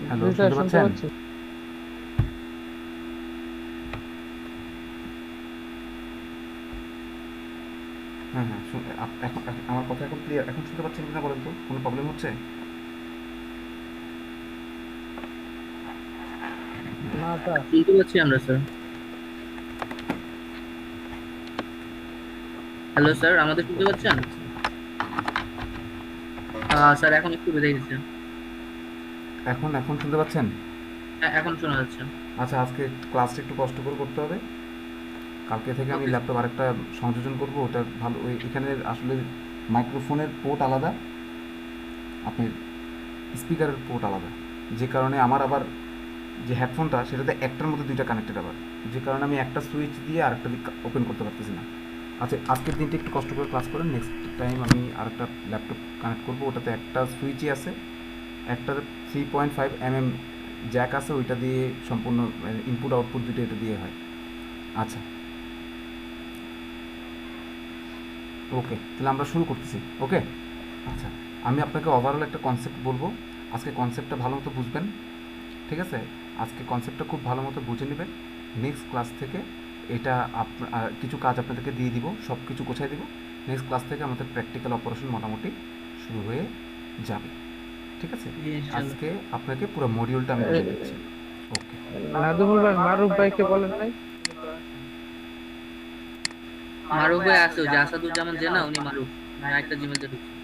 Hello, জি sir, শুনতে শুনতে পাচ্ছেন? পাচ্ছি। হ্যাঁ, হ্যাঁ, এখন আমার কথা এখন ক্লিয়ার, এখন শুনতে পাচ্ছেন কিনা বলেন তো? কোনো প্রবলেম হচ্ছে? না স্যার। শুনতে পাচ্ছি আমরা স্যার। হ্যালো স্যার, আমাদের ঠিক শুনতে আছে, পাচ্ছেন? বুঝতে পারছি। স্যার এখন একটু বেড়ে গেছে। এখন এখন শুনতে পাচ্ছেন? হ্যাঁ, এখন শোনা যাচ্ছে। আচ্ছা, আজকে ক্লাসটা একটু কষ্ট করে করতে হবে। কালকে থেকে আমি ওকে স্যার। ল্যাপটপ আরেকটা সংযোজন করব, ওটা ভালো। ওই এখানে আসলে মাইক্রোফোনের পোর্ট আলাদা, আপনার স্পিকারের পোর্ট আলাদা, যে কারণে আমার আবার যে হেডফোনটা সেটাতে একটার মধ্যে দুইটা কানেক্টেড আবার, যে কারণে আমি একটা সুইচ দিয়ে আরেকটা দিক ওপেন করতে পারতেছি না। আচ্ছা, আজকের দিনটা একটু কষ্ট করে ক্লাস করেন, নেক্সট টাইম আমি আরেকটা ল্যাপটপ কানেক্ট করবো, ওটাতে একটা সুইচই আছে, একটার 3.5 mm জ্যাক আছে, ওইটা দিয়ে সম্পূর্ণ ইনপুট আউটপুট দুটো এটা দিয়ে হয়। আচ্ছা, ওকে, তাহলে আমরা শুরু করতেছি। ওকে, আচ্ছা, আমি আপনাকে ওভারঅল একটা কনসেপ্ট বলবো। আজকে কনসেপ্টটা ভালো মতো বুঝবেন, ঠিক আছে? আজকে কনসেপ্টটা খুব ভালো মতো বুঝে নেবেন। নেক্সট ক্লাস থেকে এটা কিছু কাজ আপনাদেরকে দিয়ে দিব, সব কিছু গোছাই দিব। নেক্সট ক্লাস থেকে আমাদের প্র্যাকটিক্যাল অপারেশন মোটামুটি শুরু হয়ে যাবে, ঠিক আছে? জি ইনশাল্লাহ। আজকে আপনাকে পুরো মডিউলটা আমি বুঝে দিচ্ছি। ওকে। নাজমুল ভাই, মারুফ ভাইকে বলেন নাই? মারুফ ভাই আছে, ওই যে আসাদুজ্জামান যে না, উনি মারুফ। উনি আরেকটা জিমেল দিয়ে ঢুকছে।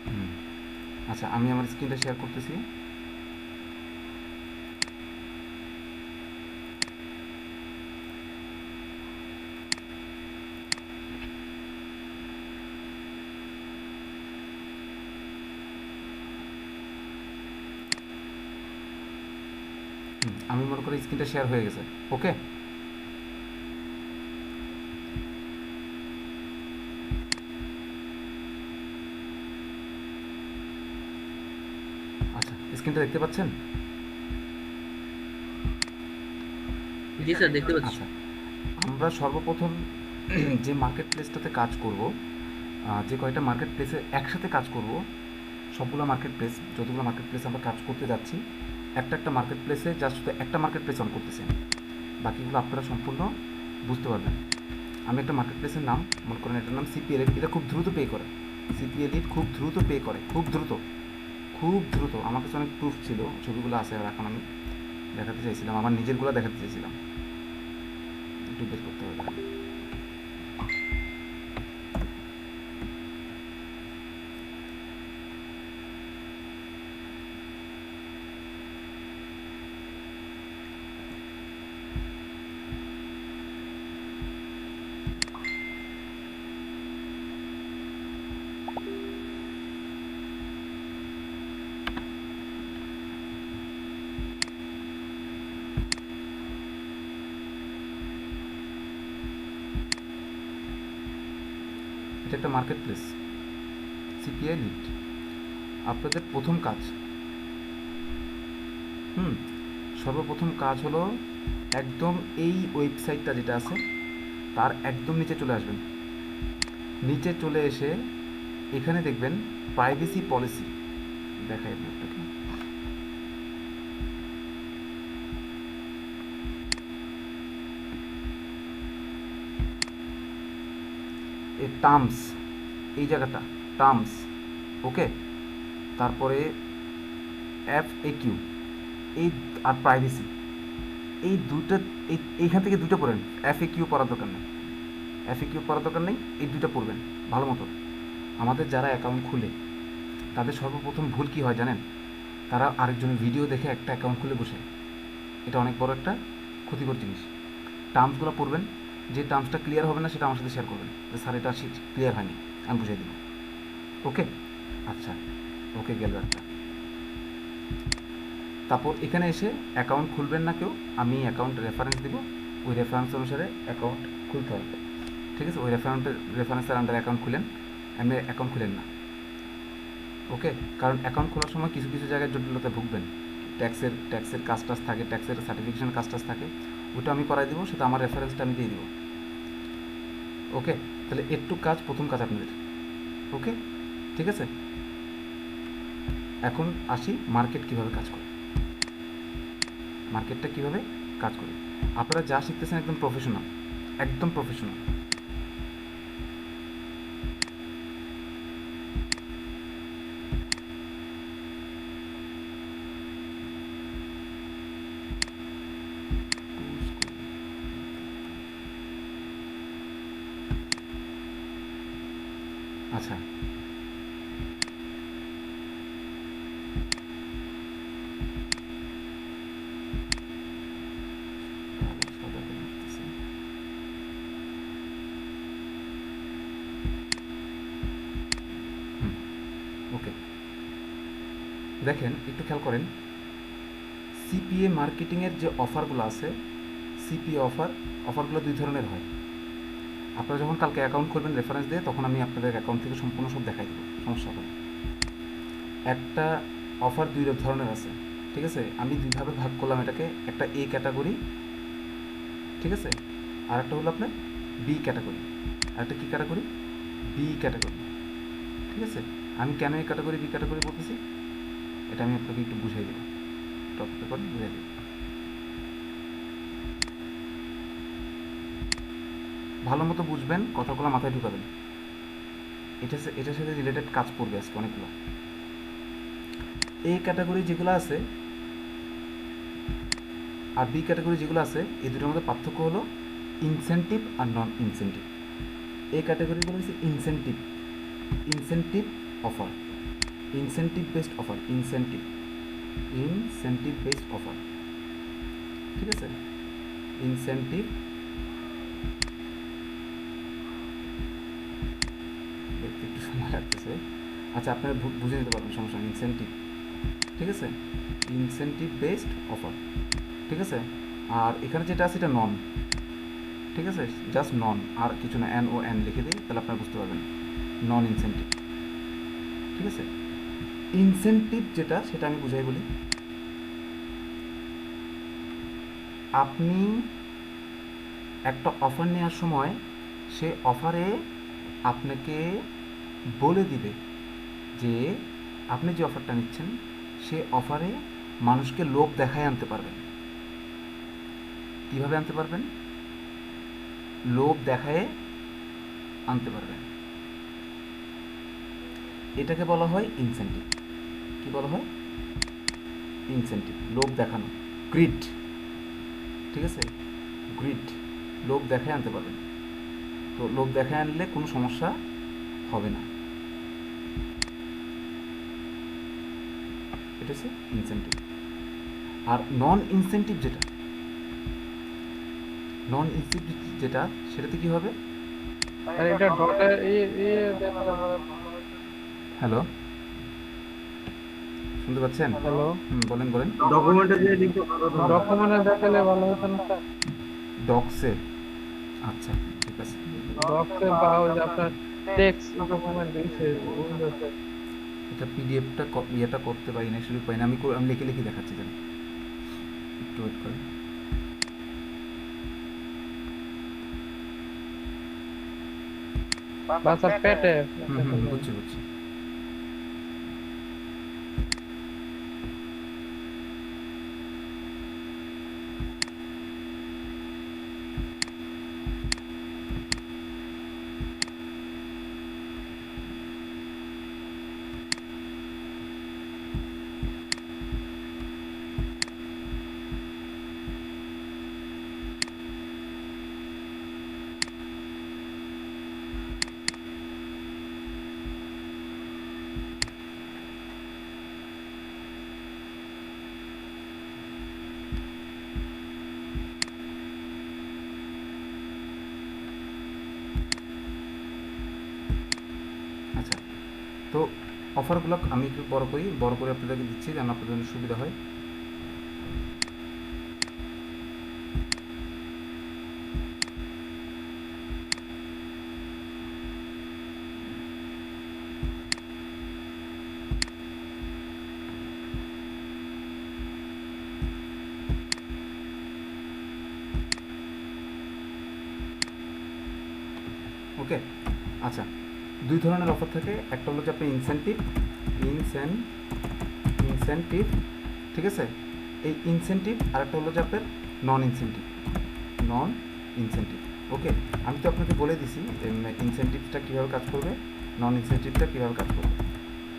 হুম, আচ্ছা, আমি আমার স্ক্রিনটা শেয়ার করতেছি। আমি মনে করি স্ক্রিনটা শেয়ার হয়ে গেছে। ওকে, আচ্ছা, স্ক্রিনটা দেখতে পাচ্ছেন? জি স্যার, দেখতে পাচ্ছি। আচ্ছা, আমরা সর্বপ্রথম যে মার্কেট প্লেসটাতে কাজ করব, যে কয়টা মার্কেট প্লেসে একসাথে কাজ করব, সবগুলো মার্কেট প্লেস, যতগুলো মার্কেট প্লেসে আমরা কাজ করতে যাচ্ছি, একটা একটা মার্কেট প্লেসে জাস্ট শুধু একটা মার্কেট প্লেস অন করতেছি আমি। বাকিগুলো আপনারা সম্পূর্ণ বুঝতে পারবেন। আমি একটা মার্কেট প্লেসের নাম মনে করেন, এটার নাম সিপিএল। এটা খুব দ্রুত পে করে। সিপিএল খুব দ্রুত পে করে, খুব দ্রুত, খুব দ্রুত। আমার কাছে অনেক প্রুফ ছিল, ছবিগুলো আছে, আর এখন আমি দেখাতে চাইছিলাম, আমার নিজেরগুলো দেখাতে চাইছিলাম। একটু বের করতে হবে। এটা একটা মার্কেট প্লেস, সিপিআই লিড। আপনাদের প্রথম কাজ, হুম, সর্বপ্রথম কাজ হলো একদম এই ওয়েবসাইটটা যেটা আছে তার একদম নিচে চলে আসবেন। নিচে চলে এসে এখানে দেখবেন প্রাইভেসি পলিসি, দেখাই আমি আপনাকে। এই টার্মস, এই জায়গাটা টার্মস, ওকে, তারপরে এফ এ কিউ, এই, আর প্রাইভেসি, এই দুটো, এইখান থেকে দুটো পড়েন। এফ এ কিউ পড়ার দরকার নেই, এফ এ কিউ পড়ার দরকার নেই, এই দুটো পড়বেন ভালো মতো। আমাদের যারা অ্যাকাউন্ট খুলে তাদের সর্বপ্রথম ভুল কী হয় জানেন? তারা আরেকজনের ভিডিও দেখে একটা অ্যাকাউন্ট খুলে বসে। এটা অনেক বড় একটা ক্ষতিকর জিনিস। টার্মসগুলো পড়বেন, যে টার্মসটা ক্লিয়ার হবে না সেটা আমার সাথে শেয়ার করবেন, যে স্যার এটা ক্লিয়ার হয়নি, আমি বুঝিয়ে দেবো। ওকে, আচ্ছা, ওকে, গেল একটা। তারপর এখানে এসে অ্যাকাউন্ট খুলবেন না কেউ, আমি অ্যাকাউন্ট রেফারেন্স দিব, ওই রেফারেন্স অনুসারে অ্যাকাউন্ট খুলতে হবে, ঠিক আছে? ওই রেফারেন্সের আন্ডার অ্যাকাউন্ট খুলেন, এমনি অ্যাকাউন্ট খুলেন না। ওকে, কারণ অ্যাকাউন্ট খোলার সময় কিছু কিছু জায়গায় জটিলতায় ভুগবেন। ট্যাক্সের কাজ টাজ থাকে, ট্যাক্সের সার্টিফিকেশন কাজ টাজ থাকে, ওটা আমি করাই দিব, সেটা আমার রেফারেন্সটা আমি দিয়ে দিব। ওকে, তাহলে একটু কাজ, প্রথম কাজ আপনাদের। ওকে, ঠিক আছে। এখন আসি মার্কেট কিভাবে কাজ করে, মার্কেটটা কিভাবে কাজ করে। আপনারা যা শিখতেছেন একদম প্রফেশনাল, একদম প্রফেশনাল। আচ্ছা, ওকে, দেখেন একটু খেয়াল করেন, সিপিএ মার্কেটিংয়ের যে অফারগুলো আছে, সিপিএ অফারগুলো দুই ধরনের হয়। আপনারা যখন কালকে অ্যাকাউন্ট করবেন রেফারেন্স দিয়ে, তখন আমি আপনাদের অ্যাকাউন্ট থেকে সম্পূর্ণ সব দেখাই দেবো, সমস্যা হবে। একটা অফার দুই ধরনের আছে, ঠিক আছে। আমি দুইভাবে ভাগ করলাম এটাকে, একটা এ ক্যাটাগরি, ঠিক আছে, আর একটা হলো আপনার বি ক্যাটাগরি, আর একটা কী ক্যাটাগরি, বি ক্যাটাগরি, ঠিক আছে। আমি কেন এ ক্যাটাগরি বি ক্যাটাগরি বলতেছি, এটা আমি আপনাকে একটু বুঝাই দেবো, টপিকটা করে বুঝাই দেবো। ভালো মতো বুঝবেন, কথাগুলো মাথায় ঢুকাবেন, এটার সাথে রিলেটেড কাজ পড়বে আজকে অনেকগুলো। এই ক্যাটাগরি যেগুলো আছে আর বি ক্যাটাগরি যেগুলো আছে, এই দুটোর মধ্যে পার্থক্য হলো ইনসেন্টিভ আর নন ইনসেন্টিভ। এই ক্যাটাগরিগুলো হচ্ছে incentive offer, incentive based offer, incentive based offer, ঠিক আছে। ইনসেন্টিভ, দেখতে একটু সময় লাগতেছে, আচ্ছা আপনারা বুঝে নিতে পারবেন, সমস্যা নেই। ইনসেন্টিভ, ঠিক আছে, ইনসেন্টিভ বেসড অফার, ঠিক আছে। আর এখানে যেটা আছে এটা নন, ঠিক আছে, জাস্ট নন, আর কিছু না, এন ও এন লিখে দিই, তাহলে আপনারা বুঝতে পারবেন, নন ইনসেন্টিভ, ঠিক আছে। ইনসেন্টিভ যেটা, সেটা আমি বুঝাই বলি। আপনি একটা অফার নেওয়ার সময় সে অফারে আপনাকে বলে দিবে যে আপনি যে অফারটা নিচ্ছেন, সে অফারে মানুষকে লোভ দেখায় আনতে পারবেন। কীভাবে আনতে পারবেন? লোভ দেখায় আনতে পারবেন, এটাকে বলা হয় ইনসেন্টিভ। কি বলা হয়? ইনসেন্টিভ, লোভ দেখানো, গ্রিড, ঠিক আছে, গ্রিড, লোভ দেখায় আনতে পারবেন। তো লোভ দেখায় আনলে কোনো সমস্যা হবে না, এটা হচ্ছে ইনসেন্টিভ। আর নন ইনসেন্টিভ যেটা, সেটাতে কি হবে? আর এটা ডটে হ্যালো, শুনতে পাচ্ছেন? হ্যালো, বলেন বলেন। ডকুমেন্টে যে লিখে ডকুমেন্টে দেখালে ভালো হতো না স্যার? ডক্সে, আচ্ছা ঠিক আছে। ডক্সে বা ওই যে আপনার টেক্সট ডকুমেন্ট দিয়েছে উইন্ডোজে। এটা পিডিএফটা ইয়েটা করতে পারি না, শুরু পাই না, আমি লিখে লিখে দেখাচ্ছি, জান একটু ওয়েট করেন। বাসা পেটে বুঝছি বুঝছি। আচ্ছা, তো অফারগুলো আমি একটু বড় করে আপনাদেরকে দিচ্ছি, যেন আপনাদের জন্য সুবিধা হয়। ওকে। আচ্ছা, দুই ধরনের অফার থাকে, একটা হলো যে আপনি ইনসেনটিভ, ইনসেনটিভ, ঠিক আছে, এই ইনসেনটিভ, আর একটা হলো যে আপনার নন ইনসেনটিভ। ওকে, আমি তো আপনাকে বলে দিছি ইনসেনটিভটা কীভাবে কাজ করবে, নন ইনসেনটিভটা কীভাবে কাজ করবে,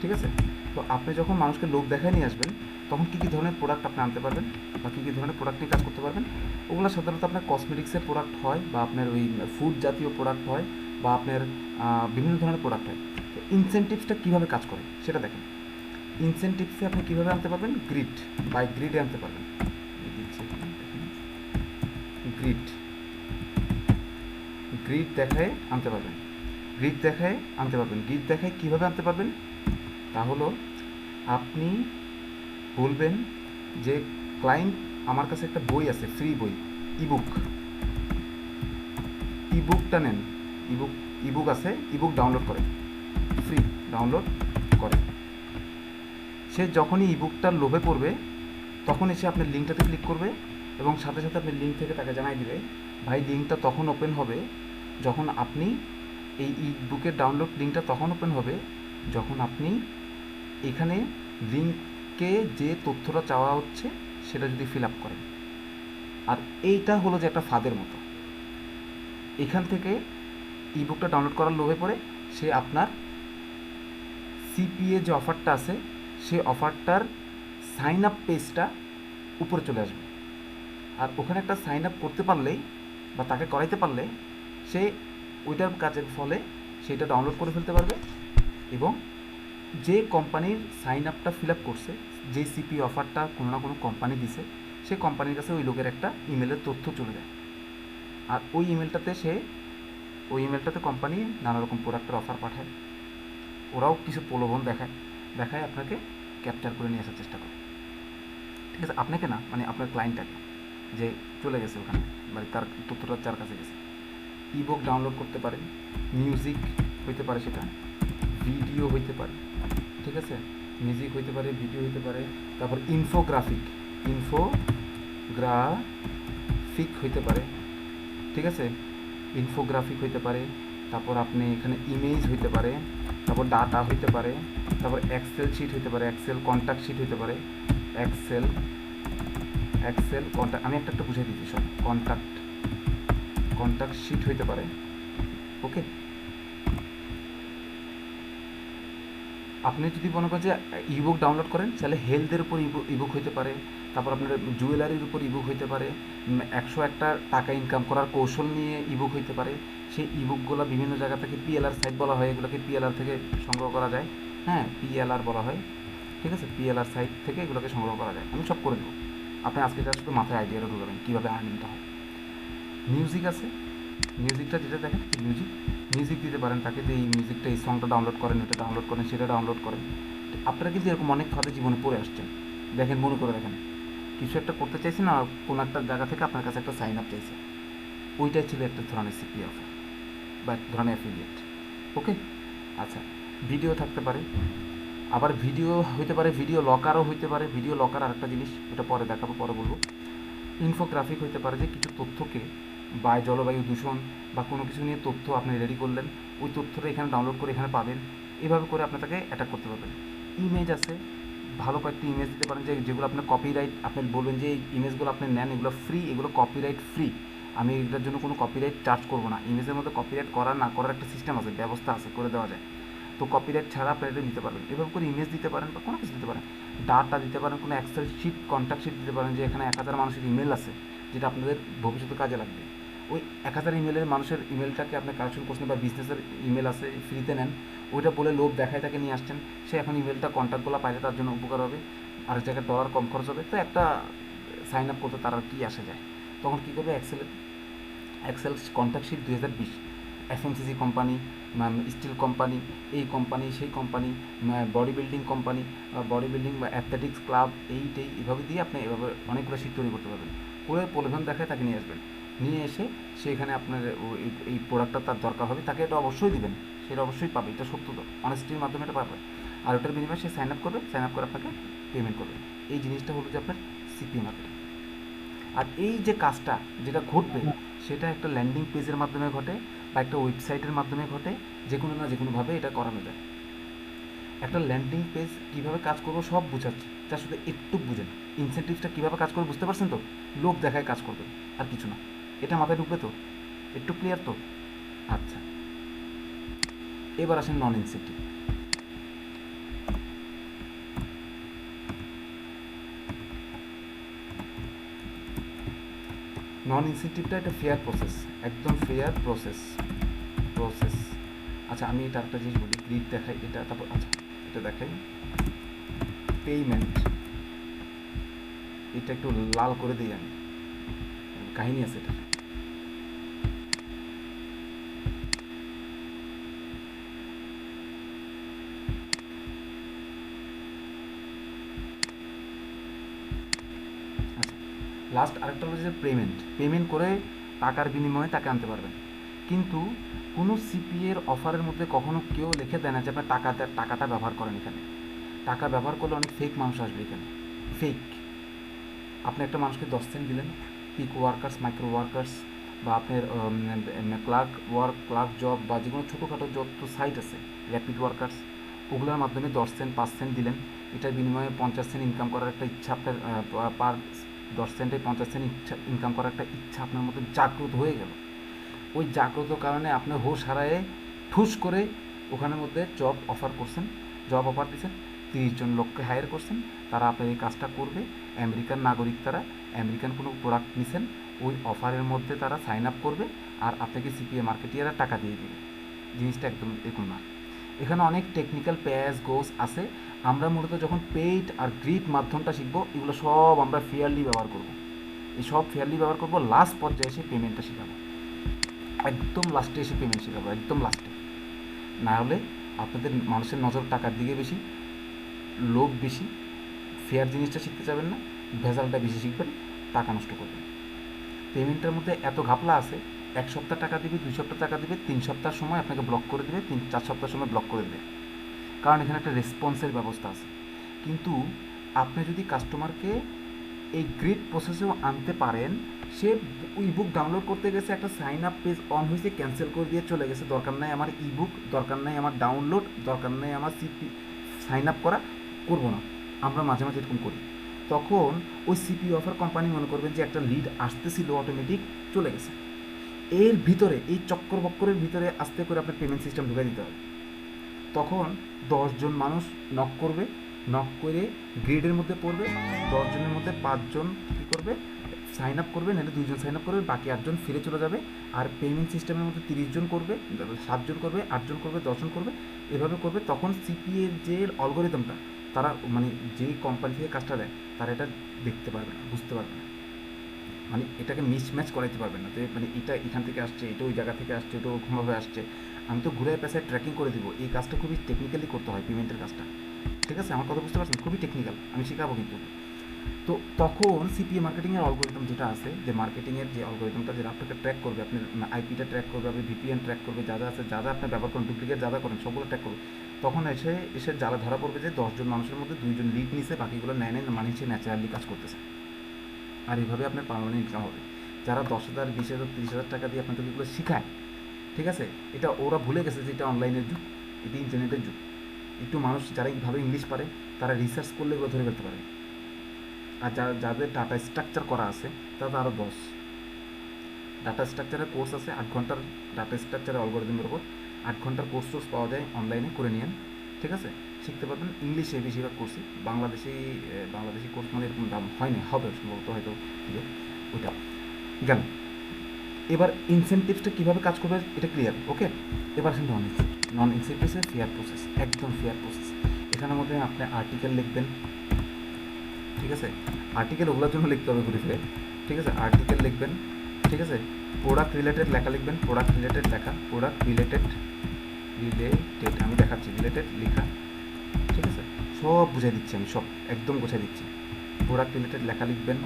ঠিক আছে। তো আপনি যখন মানুষকে লোভ দেখায় নিয়ে আসবেন, তখন কী কী ধরনের প্রোডাক্ট আপনি আনতে পারবেন বা কী কী ধরনের প্রোডাক্ট নিয়ে কাজ করতে পারবেন, ওগুলো সাধারণত আপনার কসমেটিক্সের প্রোডাক্ট হয়, বা আপনার ওই ফুড জাতীয় প্রোডাক্ট হয়, বা আপনার বিভিন্ন ধরনের প্রোডাক্ট হয়। তো ইনসেনটিভসটা কীভাবে কাজ করে সেটা দেখেন। ইনসেনটিভসে আপনি কীভাবে আনতে পারবেন, বাই গ্রিডে আনতে পারবেন। গ্রিড দেখায় আনতে পারবেন। গ্রিড দেখায় কীভাবে আনতে পারবেন, তা হলো আপনি বলবেন যে ক্লায়েন্ট, আমার কাছে একটা বই আছে, ফ্রি বই, ইবুকটা নেন, ইবুক আছে, ইবুক ডাউনলোড করে, ফ্রি ডাউনলোড করে। সে যখনই ইবুকটার লোভে পড়বে, তখন এসে আপনার লিঙ্কটাতে ক্লিক করবে, এবং সাথে সাথে আপনি লিঙ্ক থেকে তাকে জানাই দিবে, ভাই লিঙ্কটা তখন ওপেন হবে যখন আপনি এই ইবুকের ডাউনলোড লিঙ্কটা তখন ওপেন হবে যখন আপনি এখানে লিঙ্কে যে তথ্যটা চাওয়া হচ্ছে সেটা যদি ফিল আপ করেন। আর এইটা হলো যে একটা ফাঁদের মতো, এখান থেকে ইবুকটা ডাউনলোড করার লোভে পড়ে সে আপনার সিপিএ যে অফারটা আছে সেই অফারটার সাইন আপ পেজটা উপরে চলে আসবে, আর ওখানে একটা সাইন আপ করতে পারলেই বা তাকে করাইতে পারলে সে ওইটার কাজের ফলে সেটা ডাউনলোড করে ফেলতে পারবে, এবং যে কোম্পানির সাইন আপটা ফিল আপ করছে, যে সিপি অফারটা কোনো না কোনো কোম্পানি দিছে, সেই কোম্পানির কাছে ওই লোকের একটা ইমেলের তথ্য চলে যায়, আর ওই ইমেলটাতে কোম্পানি নানা রকম প্রোডাক্টের অফার পাঠায়, ওরাও কিছু প্রলোভন দেখায় আপনাকে ক্যাপচার করে নিয়ে আসার চেষ্টা করে, ঠিক আছে, আপনাকে না, মানে আপনার ক্লায়েন্টটাকে, যে চলে গেছে ওখানে, মানে তার তথ্যটা যার কাছে গেছে। ইবুক ডাউনলোড করতে পারেন, মিউজিক হইতে পারে, সেটা ভিডিও হইতে পারে, ঠিক আছে, মিউজিক হইতে পারে, ভিডিও হইতে পারে, তারপর ইনফোগ্রাফিক হইতে পারে, ঠিক আছে, ইনফোগ্রাফিক হইতে পারে, তারপর আপনি এখানে ইমেজ হইতে পারে, তারপর ডাটা হইতে পারে, তারপর এক্সেল শিট হইতে পারে, এক্সেল কন্ট্যাক্ট শিট হইতে পারে, এক্সেল কন্ট্যাক্ট, আমি একটা বুঝাই দিচ্ছি সব, কন্ট্যাক্ট শিট হইতে পারে। ওকে, আপনি যদি মনে করেন যে ইবুক ডাউনলোড করেন, তাহলে হেলথের উপর ইবুক হইতে পারে, তারপর আপনার জুয়েলারির উপর ইবুক হইতে পারে, 101টা টাকা ইনকাম করার কৌশল নিয়ে ইবুক হইতে পারে। সেই ইবুকগুলো বিভিন্ন জায়গা থেকে পিএলআর সাইট বলা হয়, এগুলোকে পিএলআর থেকে সংগ্রহ করা যায়, হ্যাঁ পিএলআর বলা হয়, ঠিক আছে, পিএলআর সাইট থেকে এগুলোকে সংগ্রহ করা যায়। আমি সব করে দেবো, আপনি আজকে যা শুধু মাথায় আইডিয়াটা ঢুকাবেন কীভাবে আর্নিংটা হয়। মিউজিক আছে, মিউজিকটা যেটা দেখেন, মিউজিক দিতে পারেন তাকে, যে এই মিউজিকটা, এই সংটা ডাউনলোড করেন, এটা ডাউনলোড করেন, সেটা ডাউনলোড করেন। আপনারা কিন্তু এরকম অনেক খাতে জীবনে পড়ে আসছেন, দেখেন, মনে করে দেখেন, কিছু একটা করতে চাইছে না, কোনো একটা জায়গা থেকে আপনার কাছে একটা সাইন আপ চাইছে, ওইটাই ছিল একটা ধরনের সিপি অফার বা এক ধরনের অ্যাফিলিয়েট। ওকে, আচ্ছা, ভিডিও থাকতে পারে, আবার ভিডিও হইতে পারে, ভিডিও লকারও হইতে পারে, ভিডিও লকার আরেকটা জিনিস, ওটা পরে দেখাবো, পরে বলবো। ইনফোগ্রাফিক হইতে পারে, যে কিছু তথ্যকে বা জলবায়ু দূষণ বা কোনো কিছু নিয়ে তথ্য আপনি রেডি করলেন, ওই তথ্যটা এখানে ডাউনলোড করে এখানে পাবেন, এভাবে করে আপনি তাকে অ্যাটাক করতে পারবেন। ইমেজ আছে, ভালো কয়েকটি ইমেজ দিতে পারেন, যেগুলো আপনার কপিরাইট, আপনি বলবেন যে এই ইমেজগুলো আপনি নেন, এগুলো ফ্রি, এগুলো কপিরাইট ফ্রি, আমি এটার জন্য কোনো কপিরাইট চার্জ করবো না। ইমেজের মধ্যে কপিরাইট করার না করার একটা সিস্টেম আছে, ব্যবস্থা আছে, করে দেওয়া যায়, তো কপিরাইট ছাড়া আপনি এটা নিতে পারবেন। এভাবে করে ইমেজ দিতে পারেন বা কোনো কিছু দিতে পারেন, ডাটা দিতে পারেন, কোনো এক্সেল শিট, কন্ট্যাক্ট শিট দিতে পারেন, যে এখানে 1000 মানুষের ইমেল আছে যেটা আপনাদের ভবিষ্যতে কাজে লাগবে। ওই 1000 ইমেলের মানুষের ইমেলটাকে আপনি কালেকশন করছেন, বা বিজনেসের ইমেল আছে ফ্রিতে নেন, ওইটা বলে লোভ দেখায় তাকে নিয়ে আসছেন, সে এখন ইমেলটা কন্ট্যাক্টগুলো পাইলে তার জন্য উপকার হবে, আর জায়গায় ডলার কম খরচ হবে, তো একটা সাইন আপ করতে তার আর কী আসে যায়। তখন কী করবে, Excel contact sheet 2020, FMCG company, steel company, এই কোম্পানি, সেই company, body building company, body building বা অ্যাথলেটিক্স ক্লাব, এইটাই এভাবে দিয়ে আপনি এভাবে অনেকগুলো শিট তৈরি করতে পারবেন, করে প্রলোভন দেখায় তাকে নিয়ে আসবেন, নিয়ে এসে সেখানে আপনার এই প্রোডাক্টটা তার দরকার হবে, তাকে এটা অবশ্যই দিবেন, সেটা অবশ্যই পাবে, এটা সত্য তো, অনেস্টির মাধ্যমে এটা পাবে, আর ওটার বিনিময়ে সে সাইন আপ করবে, সাইন আপ করে আপনাকে পেমেন্ট করবে। এই জিনিসটা হলো যে আপনার সিপি মার্কেটিং। আর এই যে কাজটা যেটা ঘটবে সেটা একটা ল্যান্ডিং পেজের মাধ্যমে ঘটে, বা একটা ওয়েবসাইটের মাধ্যমে ঘটে, যে কোনো না যে কোনোভাবে এটা করানো যায়। একটা ল্যান্ডিং পেজ কীভাবে কাজ করবো সব বুঝাচ্ছি, যা শুধু একটু বুঝেন। ইনসেন্টিভসটা কীভাবে কাজ করবে বুঝতে পারছেন তো? লোক দেখায় কাজ করবে, আর কিছু না। এটা মাথায় ঢুকবে তো? একটু ক্লিয়ার তো? আচ্ছা, এবার আসেন নন ইনসেন্টিভ। নন ইনসেন্টিভটা একটা ফেয়ার প্রসেস, একদম ফেয়ার প্রসেস। আচ্ছা, আমি এটা একটা জিনিস বলি, গ্রিড দেখাই এটা, তারপর আচ্ছা এটা দেখাই পেমেন্ট। এটা একটু লাল করে দিই আমি, কাহিনী আছে এটা। আচ্ছা, লাস্ট আরেকটা হলো যে পেমেন্ট করে টাকার বিনিময়ে তাকে আনতে পারবেন। কিন্তু কোনো সিপিএর অফারের মধ্যে কখনো কেউ লিখে দেয় না যে আপনার টাকাটা ব্যবহার করেন এখানে। টাকা ব্যবহার করলে অনেক ফেক মানুষ আসবে এখানে, ফেক। আপনি একটা মানুষকে 10 সেন্ট দিলেন, পিক ওয়ার্কার্স, মাইক্রো ওয়ার্কার্স, বা আপনার ক্লার্ক জব, বা যে কোনো ছোটোখাটো যত সাইট আছে, র্যাপিড ওয়ার্কার্স, ওগুলোর মাধ্যমে 10 সেন্ট 5 সেন্ট দিলেন, এটার বিনিময়ে 50 সেন্ট ইনকাম করার একটা ইচ্ছা আপনার, পার 10 সেন্টে 50 সেন্ট ইনকাম করার একটা ইচ্ছা আপনার মধ্যে জাগ্রত হয়ে গেল। ওই জাগ্রত কারণে আপনি হোশ হারায়ে ঠুস করে ওখানের মধ্যে জব অফার দিচ্ছেন, 30 জন লোককে হায়ার করছেন, তারা আপনার এই কাজটা করবে। আমেরিকান নাগরিক, তারা আমেরিকান কোনো প্রোডাক্ট নিছেন, ওই অফারের মধ্যে তারা সাইন আপ করবে, আর আপনাকে সিপিএ মার্কেটিয়াররা টাকা দিয়ে দেবে। জিনিসটা একদম এরকম না। এখানে অনেক টেকনিক্যাল গোস আছে। আমরা মূলত যখন পেইড আর গ্রিড মাধ্যমটা শিখবো, এগুলো সব আমরা ফেয়ারলি ব্যবহার করবো। এই সব ফেয়ারলি ব্যবহার করবো, লাস্ট পর্যায়ে এসে পেমেন্টটা শেখাবো, একদম লাস্টে এসে পেমেন্ট শেখাবো, একদম লাস্টে। না হলে আপনাদের মানুষের নজর টাকার দিকে বেশি, লোভ বেশি, ফেয়ার জিনিসটা শিখতে চাবেন না, ভেজালটা বেশি শিখবেন, টাকা নষ্ট করবেন। পেমেন্টের মধ্যে এত ঘাপলা আছে, 1 সপ্তাহ টাকা দিবে, 2 সপ্তাহ টাকা দিবে, 3 সপ্তাহ সময় আপনাকে ব্লক করে দেবে, 4 সপ্তাহ সময় ব্লক করে দেবে, কারণ এখানে একটা রেসপন্সের ব্যবস্থা আছে। কিন্তু আপনি যদি কাস্টমারকে এই গ্রিড প্রসেসেও আনতে পারেন, সে ইবুক ডাউনলোড করতে গেছে, একটা সাইন আপ পেজ অন হয়েছে, ক্যান্সেল করে দিয়ে চলে গেছে, দরকার নাই আমার ইবুক, দরকার নাই আমার ডাউনলোড, দরকার নাই আমার সিপি সাইন আপ করবো না। আমরা মাঝে মাঝে এরকম করি। তখন ওই সিপি অফার কোম্পানি মনে করবেন যে একটা লিড আসতেছিল, অটোমেটিক চলে গেছে। এর ভিতরে, এই চক্কর বক্করের ভিতরে আস্তে করে আপনার পেমেন্ট সিস্টেম ঢুকে দিতে হবে। তখন 10 জন মানুষ নক করে গ্রিডের মধ্যে পড়বে, 10 জনের মধ্যে 5 জন কী করবে, সাইন আপ করবে, নাহলে 2 জন সাইন আপ করবে, বাকি 8 জন ফিরে চলে যাবে। আর পেমেন্ট সিস্টেমের মধ্যে 30 জন করবে, 7 জন করবে, 8 জন করবে, 10 জন করবে, এভাবে করবে। তখন সিপিএর যে অ্যালগরিদমটা, তারা মানে যেই কোম্পানি থেকে কাজটা দেয়, তারা এটা দেখতে পারবে না, বুঝতে পারবে না, মানে এটাকে মিসম্যাচ করাইতে পারবে না, যে মানে এটা এখান থেকে আসছে, এটা ওই জায়গা থেকে আসছে, এটা ওরকমভাবে আসছে। আমি তো ঘুরে পেশায় ট্র্যাকিং করে দিব। এই কাজটা খুবই টেকনিক্যালি করতে হয়, পেমেন্টের কাজটা, ঠিক আছে? আমার কথা বুঝতে পারছেন? খুবই টেকনিক্যাল, আমি শেখাবো কিন্তু। তো তখন সিপিএ মার্কেটিংয়ের অ্যালগরিদম যেটা আছে, যে মার্কেটিংয়ের যে অ্যালগরিদমটা, যেটা আপনাকে ট্র্যাক করবে, আপনার আইপিটা ট্র্যাক করবে, আপনি ভিপিএন ট্র্যাক করবে, যা যা আছে, যা যা আপনি ব্যবহার করেন, ডুপ্লিকেট যা যা করেন, সবগুলো ট্র্যাক করবে। তখন এসে জ্বালা ধরা পড়বে যে 10 জন মানুষের মধ্যে 2 জন লিড নিছে, বাকিগুলো নেয় মানে সে ন্যাচারালি কাজ করতেছে। আর এইভাবে আপনার পার্মানেন্ট ইনকাম হবে। যারা 10,000, 20,000, 30,000 টাকা দিয়ে আপনাদের এগুলো শেখায়, ঠিক আছে, এটা ওরা ভুলে গেছে যে এটা অনলাইনের যুগ, এটা ইন্টারনেটের যুগ। একটু মানুষ যারা ভালো ইংলিশ পারে, তারা রিসার্চ করলে এগুলো ধরে ফেলতে পারে। আর যাদের ডাটা স্ট্রাকচার করা আছে, তারা তো আরও 10। ডাটা স্ট্রাকচারের কোর্স আছে 8 ঘন্টার, ডাটা স্ট্রাকচারের অ্যালগরিদমের উপর 8 ঘন্টার কোর্স পাওয়া যায় অনলাইনে, করে নিন, ঠিক আছে? শিখতে পারবেন। ইংলিশে বেশিরভাগ কোর্সই, বাংলাদেশি কোর্স মানে এরকম দাম হয়নি, হবে সম্ভবত, হয়তো দিবে ওইটা। গেল। এবার ইনসেন্টিভসটা কীভাবে কাজ করবে এটা ক্লিয়ার, ওকে? এবার আসেন নন ইনসেন্টিভসের ফেয়ার প্রসেস, একদম ফেয়ার প্রসেস। এখানের মধ্যে আপনি আর্টিকেল লিখবেন, ঠিক আছে? আর্টিকেল ওগুলোর জন্য লিখতে হবে ঘুরে ফিরে, ঠিক আছে? আর্টিকেল লিখবেন, ঠিক আছে? প্রোডাক্ট রিলেটেড লেখা লিখবেন, প্রোডাক্ট রিলেটেড আমি দেখাচ্ছি, রিলেটেড লেখা, ঠিক আছে? সব বুঝাই দিচ্ছি আমি, সব একদম বুঝাই দিচ্ছি। প্রোডাক্ট রিলেটেড লেখা লিখবেন,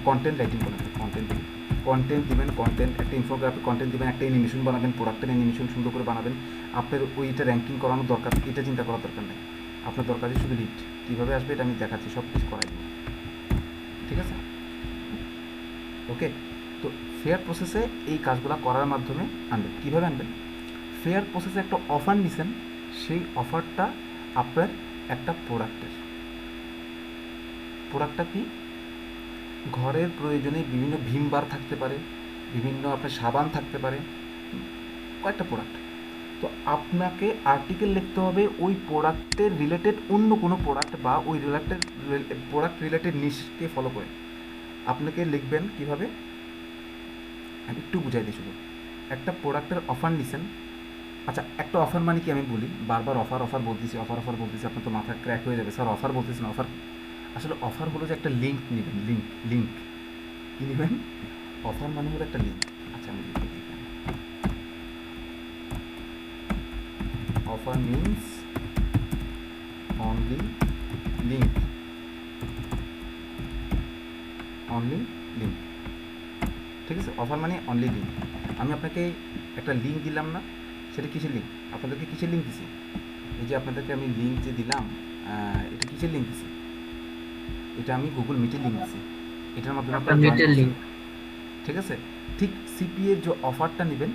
কন্টেন্ট রাইটিং করেন, কন্টেন্ট দিবেন, একটা ইনফোগ্রাফিক কন্টেন্ট দিবেন, একটা অ্যানিমেশন বানাবেন, প্রোডাক্টের অ্যানিমেশন সুন্দর করে বানাবেন। আপনার ওইটা র্যাঙ্কিং করানোর দরকার, এটা চিন্তা করার দরকার নেই। আপনার দরকার যে শুধু লিড কীভাবে আসবে এটা আমি দেখাচ্ছি, সব কিছু করাই দেবো, ঠিক আছে? ওকে, তো ফেয়ার প্রসেসে এই কাজগুলো করার মাধ্যমে আনবেন। কীভাবে আনবেন? ফেয়ার প্রসেসে একটা অফার নিছেন, সেই অফারটা আপনার একটা প্রোডাক্টটা কি? ঘরের প্রয়োজনে বিভিন্ন ভীম বার থাকতে পারে, বিভিন্ন আপনার সাবান থাকতে পারে, কয়েকটা প্রোডাক্ট। তো আপনাকে আর্টিকেল লিখতে হবে ওই প্রোডাক্টের রিলেটেড অন্য কোনো প্রোডাক্ট বা ওই প্রোডাক্ট রিলেটেড নিশকে ফলো করে। আপনাকে লিখবেন কীভাবে, আমি একটু বুঝাই দিই শুধু। একটা প্রোডাক্টের অফার নিছেন, আচ্ছা একটা অফার মানে কি আমি বলি, বারবার অফার বলতেছি, আপনার তো মাথা ক্র্যাক হয়ে যাবে, স্যার অফার বলতেছি না। অফার আসলে অফার হলো যে একটা লিঙ্ক নেবেন, লিঙ্ক কী নেবেন? অফার মানে হলো একটা লিঙ্ক। আচ্ছা আমি লিখে দিই, অফার মিনস অনলি লিঙ্ক, ঠিক আছে? অফার মানে অনলি লিঙ্ক। আমি আপনাকে একটা লিঙ্ক দিলাম না, সেটা কিসের লিঙ্ক? আপনাদেরকে কিসের লিঙ্ক দিছি? এই যে আপনাদেরকে আমি লিঙ্ক যে দিলাম, এটা কিসের লিঙ্ক দিছি? এটা আমি গুগল মিটের লিঙ্ক দিছি, এটার মাধ্যমে আপনার মিটের লিঙ্ক। ঠিক আছে? ঠিক সিপিএর যে অফারটা নেবেন,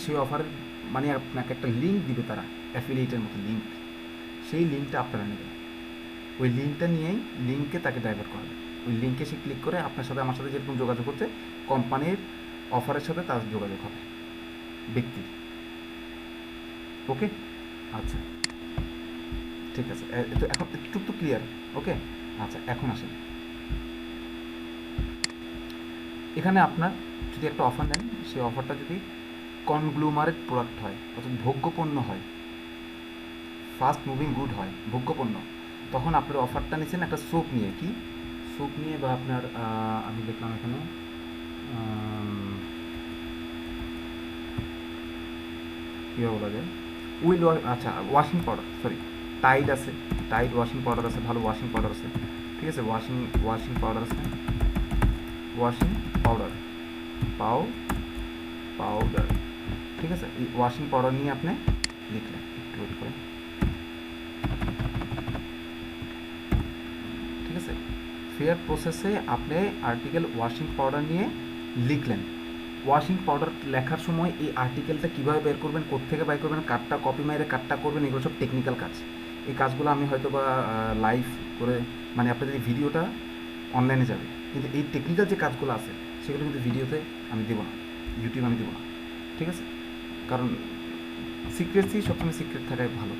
সেই অফারের মানে আপনাকে একটা লিঙ্ক দিবে তারা, অ্যাফিলিয়েটের মতো লিঙ্ক। সেই লিঙ্কটা আপনারা নেবেন, ওই লিঙ্কটা নিয়েই লিঙ্কে তাকে ডাইভার্ট করাবে। ওই লিঙ্কে সে ক্লিক করে আপনার সাথে আমার সাথে যেরকম যোগাযোগ করছে, কোম্পানির অফারের সাথে তার যোগাযোগ হবে ব্যক্তির। ওকে, আচ্ছা ঠিক আছে, তো এখন একটু তো ক্লিয়ার। ওকে, আচ্ছা এখন আসেন, এখানে আপনার যদি একটা অফার নেন, সেই অফারটা যদি কনগ্লুমারেট প্রোডাক্ট হয়, অর্থাৎ ভোগ্যপণ্য হয়, ফাস্ট মুভিং গুড হয়, ভোগ্যপণ্য, তখন আপনার অফারটা নিচ্ছেন একটা সোপ নিয়ে, কি সোপ নিয়ে, বা আপনার আমি দেখলাম এখানে কীভাবে বলা যায়, আচ্ছা ওয়াশিং পাউডার, সরি টাইড আছে, টাইড ওয়াশিং পাউডার আছে, ভালো ওয়াশিং পাউডার আছে, ঠিক আছে? ওয়াশিং পাউডার আছে, ওয়াশিং পাউডার, ঠিক আছে? এই ওয়াশিং পাউডার নিয়ে আপনি লিখলেন, একটু ওয়েট করেন, ঠিক আছে? ফেয়ার প্রসেসে আপনি আর্টিকেল ওয়াশিং পাউডার নিয়ে লিখলেন। ওয়াশিং পাউডার লেখার সময় এই আর্টিকেলটা কীভাবে বের করবেন, কোত্থেকে বের করবেন, কাটটা কপি মেরে কাটটা করবেন, এগুলো সব টেকনিক্যাল কাজ। এই কাজগুলো আমি হয়তো বা লাইভ করে, মানে আপনাদের এই ভিডিওটা অনলাইনে যাবে, কিন্তু এই টেকনিক্যাল যে কাজগুলো আছে সেগুলো কিন্তু ভিডিওতে আমি দেবো না, ইউটিউবে আমি দেবো না, ঠিক আছে? কারণ সিক্রেসি সবসময় সিক্রেট থাকাই ভালো,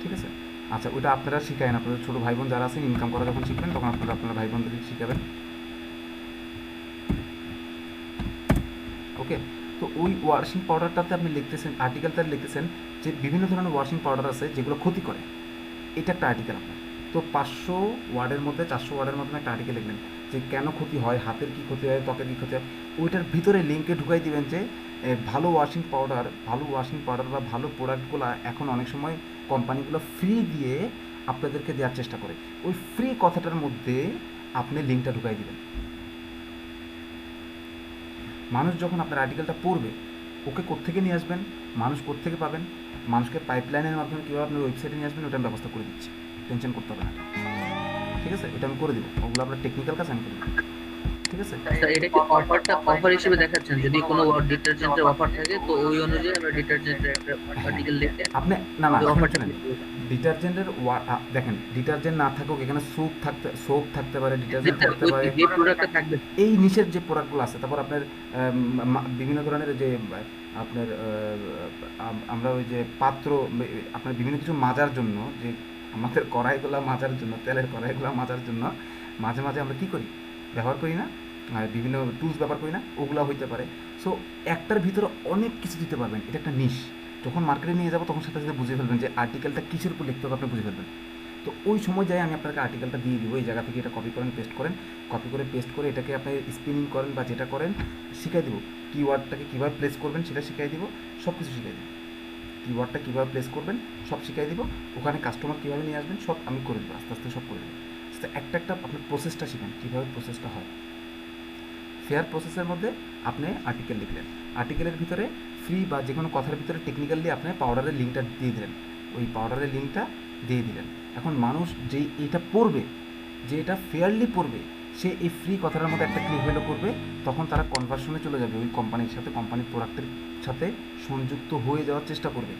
ঠিক আছে? আচ্ছা ওটা আপনারা শিখায়েন, আপনাদের ছোটো ভাই বোন যারা আছেন, ইনকাম করা যখন শিখবেন তখন আপনার ভাই বোনদেরকে শিখাবেন। ওকে, তো ওই ওয়াশিং পাউডারটাতে আপনি লিখতেছেন, আর্টিকেলটাতে লিখতেছেন যে বিভিন্ন ধরনের ওয়াশিং পাউডার আছে যেগুলো ক্ষতি করে, এটা একটা আর্টিকেল আপনার। তো 500 ওয়ার্ডের মধ্যে 400 ওয়ার্ডের মধ্যে একটা আর্টিকেল লিখলেন যে কেন ক্ষতি হয়, হাতের কী ক্ষতি হয়, ত্বকের কী ক্ষতি হয়, ওইটার ভিতরে লিঙ্কে ঢুকাই দিবেন যে ভালো ওয়াশিং পাউডার বা ভালো প্রোডাক্টগুলো এখন অনেক সময় কোম্পানিগুলো ফ্রি দিয়ে আপনাদেরকে দেওয়ার চেষ্টা করে, ওই ফ্রি কথাটার মধ্যে আপনি লিঙ্কটা ঢুকাই দিবেন। মানুষ যখন আপনার আর্টিকেলটা পড়বে, ওকে কোত্থেকে নিয়ে আসবেন, মানুষ কোত্থেকে পাবেন, মানুষকে পাইপলাইনের মাধ্যমে কীভাবে আপনার ওয়েবসাইটে নিয়ে আসবেন, ওটা আমি ব্যবস্থা করে দিচ্ছি, টেনশন করতে হবে না, ঠিক আছে? এটা আমি করে দেবো, ওগুলো আপনার টেকনিক্যাল কাজ আমি করে দেবো, ঠিক আছে? স্যার এটা কি অফার হিসেবে দেখাচ্ছেন? যদি কোনো ডিটারজেন্টের অফার থাকে তো ওই অনুযায়ী আমরা ডিটারজেন্টের একটা আর্টিকেল লিখে আপনি না অফারটা ডিটারজেন্টের দেখেন, ডিটারজেন্ট না থাকুক, এখানে সোপ থাকতে পারে, ডিটারজেন্ট থাকতে পারে, যে প্রোডাক্টটা থাকবে এই নিচের যে প্রোডাক্টগুলো আছে, তারপর আপনার বিভিন্ন ধরনের যে আপনার আমরা ওই যে পাত্র, আপনার বিভিন্ন কিছু মাজার জন্য, যে আমাদের কড়াইগুলো মাজার জন্য, তেলের কড়াইগুলো মাজার জন্য মাঝে মাঝে আমরা কী করি, ব্যবহার করি না, বিভিন্ন টুলস ব্যবহার করি না, ওগুলো হইতে পারে। সো একটার ভিতরে অনেক কিছু দিতে পারবেন, এটা একটা নিশ। যখন মার্কেটে নিয়ে যাবো তখন সাথে সাথে বুঝে ফেলবেন যে আর্টিকেলটা কিসের উপর লিখতে হবে, আপনি বুঝে ফেলবেন। তো ওই সময় যাই আমি আপনাকে আর্টিকেলটা দিয়ে দিব, এই জায়গা থেকে এটা কপি করে পেস্ট করে এটাকে আপনি স্পিনিং করেন বা যেটা করেন শিখাই দিব, কিওয়ার্ডটাকে কীভাবে প্লেস করবেন সেটা শিখাই দিব, সব কিছু শিখাই দিব, কিওয়ার্ডটা কীভাবে প্লেস করবেন সব শিখাই দিব, ওখানে কাস্টমার কীভাবে নিয়ে আসবেন সব আমি করে দেবো, আস্তে আস্তে সব করে দেবো। একটা আপনার প্রসেসটা শিখেন, কীভাবে প্রসেসটা হয়। ফেয়ার প্রসেসের মধ্যে আপনি আর্টিকেল লিখলেন, আর্টিকেলের ভিতরে ফ্রি বা যে কোনো কথার ভিতরে টেকনিক্যালি আপনি পাউডারের লিঙ্কটা দিয়ে দিলেন, ওই পাউডারের লিঙ্কটা দিয়ে দিলেন। এখন মানুষ যেই এটা পড়বে, যে এটা ফেয়ারলি পড়বে, সে এই ফ্রি কথাটার মধ্যে একটা ক্লিক হলো করবে, তখন তারা কনভার্সনে চলে যাবে ওই কোম্পানির সাথে, কোম্পানির প্রোডাক্টের সাথে সংযুক্ত হয়ে যাওয়ার চেষ্টা করবে।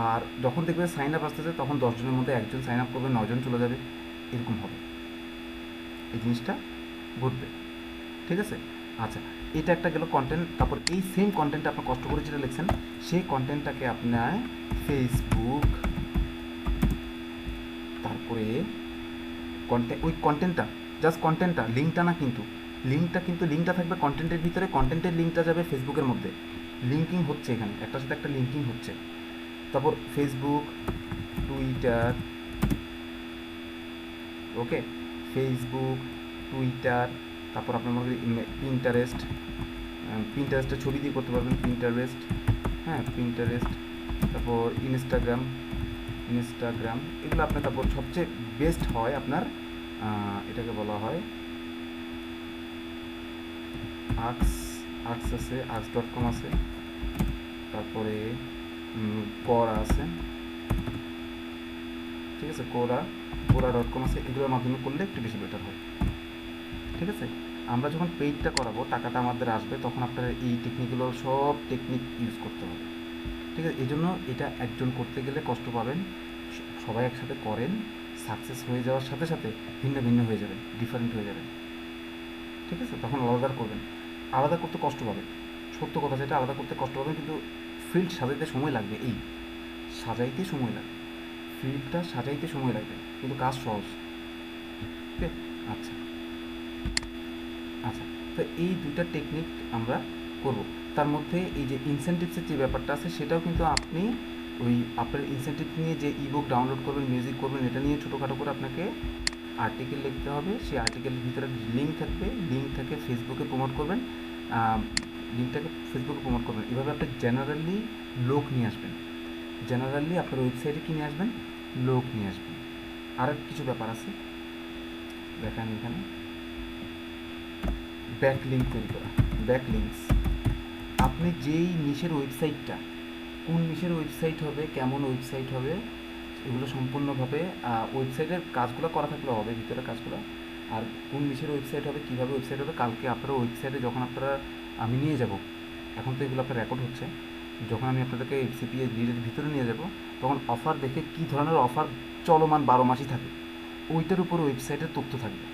আর যখন দেখবে সাইন আপ আসতেছে, তখন 10 জনের মধ্যে একজন সাইন আপ করবে, 9 জন চলে যাবে, এরকম হবে, এই জিনিসটা ঘটবে। ঠিক আছে? আচ্ছা, এটা একটা গেল কন্টেন্ট। তারপর এই সেম কন্টেন্ট আপনার কষ্ট করে যেটা লিখছেন, সেই কন্টেন্টটাকে আপনার ফেসবুক, তারপরে ওই কন্টেন্টটা, জাস্ট কন্টেন্টটা, লিঙ্কটা না, কিন্তু লিঙ্কটা থাকবে কন্টেন্টের ভিতরে, কন্টেন্টের লিঙ্কটা যাবে ফেসবুকের মধ্যে। লিঙ্কিং হচ্ছে এখানে, একটার সাথে একটা লিঙ্কিং হচ্ছে। তারপর ফেসবুক, টুইটার, ওকে, ফেসবুক, টুইটার, তারপর আপনার মনে করি পিন্টারেস্টের ছবি দিয়ে করতে পারবেন, পিন্টারেস্ট, হ্যাঁ পিন্টারেস্ট, তারপর ইনস্টাগ্রাম, এগুলো আপনার। তারপর সবচেয়ে বেস্ট হয় আপনার, এটাকে বলা হয় আক্স আছে, ax.com আছে, তারপরে কোরা আছে, ঠিক আছে, কোরা.com আছে, এগুলোর মাধ্যমে করলে একটু বেশি বেটার হয়। ঠিক আছে? আমরা যখন পেইডটা করাবো, টাকাটা আমাদের আসবে, তখন আপনারা এই টেকনিকগুলো, সব টেকনিক ইউজ করতে হবে। ঠিক আছে? এই জন্য এটা একজন করতে গেলে কষ্ট পাবেন, সবাই একসাথে করেন, সাকসেস হয়ে যাওয়ার সাথে সাথে ভিন্ন ভিন্ন হয়ে যাবেন, ডিফারেন্ট হয়ে যাবেন। ঠিক আছে? তখন আলাদা করবেন, আলাদা করতে কষ্ট পাবেন, সত্য কথা যেটা, আলাদা করতে কষ্ট পাবেন, কিন্তু ফিল্ড সাজাইতে সময় লাগবে, সাজাইতে সময় লাগবে, ফিল্ডটা সাজাইতে সময় লাগবে, কিন্তু কাজ সহজ। ওকে? আচ্ছা, তো এই দুইটা টেকনিক আমরা করব। তার মধ্যে এই যে ইনসেনটিভসের যে ব্যাপারটা আছে, সেটাও কিন্তু আপনি ওই আপনার ইনসেনটিভ নিয়ে যে ইবুক ডাউনলোড করবেন, মিউজিক করবেন, এটা নিয়ে ছোটোখাটো করে আপনাকে আর্টিকেল লিখতে হবে। সেই আর্টিকেলের ভিতরে লিঙ্ক থাকবে, লিঙ্ক থেকে ফেসবুকে প্রমোট করবেন, এভাবে আপনি জেনারেলি লোক নিয়ে আসবেন, জেনারেলি আপনার ওয়েবসাইটে কিনে আসবেন, লোক নিয়ে আসবেন। আর কিছু ব্যাপার আছে দেখেন এখানে, ব্যাকলিঙ্ক তৈরি করা, ব্যাকলিঙ্কস। আপনি যেই নিশের ওয়েবসাইটটা, কোন নিশের ওয়েবসাইট হবে, কেমন ওয়েবসাইট হবে, এগুলো সম্পূর্ণভাবে ওয়েবসাইটের কাজগুলো করা থাকলেও হবে, ভিতরে কাজগুলো। আর কোন নিশের ওয়েবসাইট হবে, কীভাবে ওয়েবসাইট হবে, কালকে আপনারা ওয়েবসাইটে যখন আপনারা, আমি নিয়ে যাব, এখন তো এগুলো আপনার রেকর্ড হচ্ছে, যখন আমি আপনাদেরকে সিপিএ লিডের ভিতরে নিয়ে যাব, তখন অফার দেখে কী ধরনের অফার চলমান 12 মাসই থাকে, ওইটার উপর ওয়েবসাইটের তথ্য থাকবে,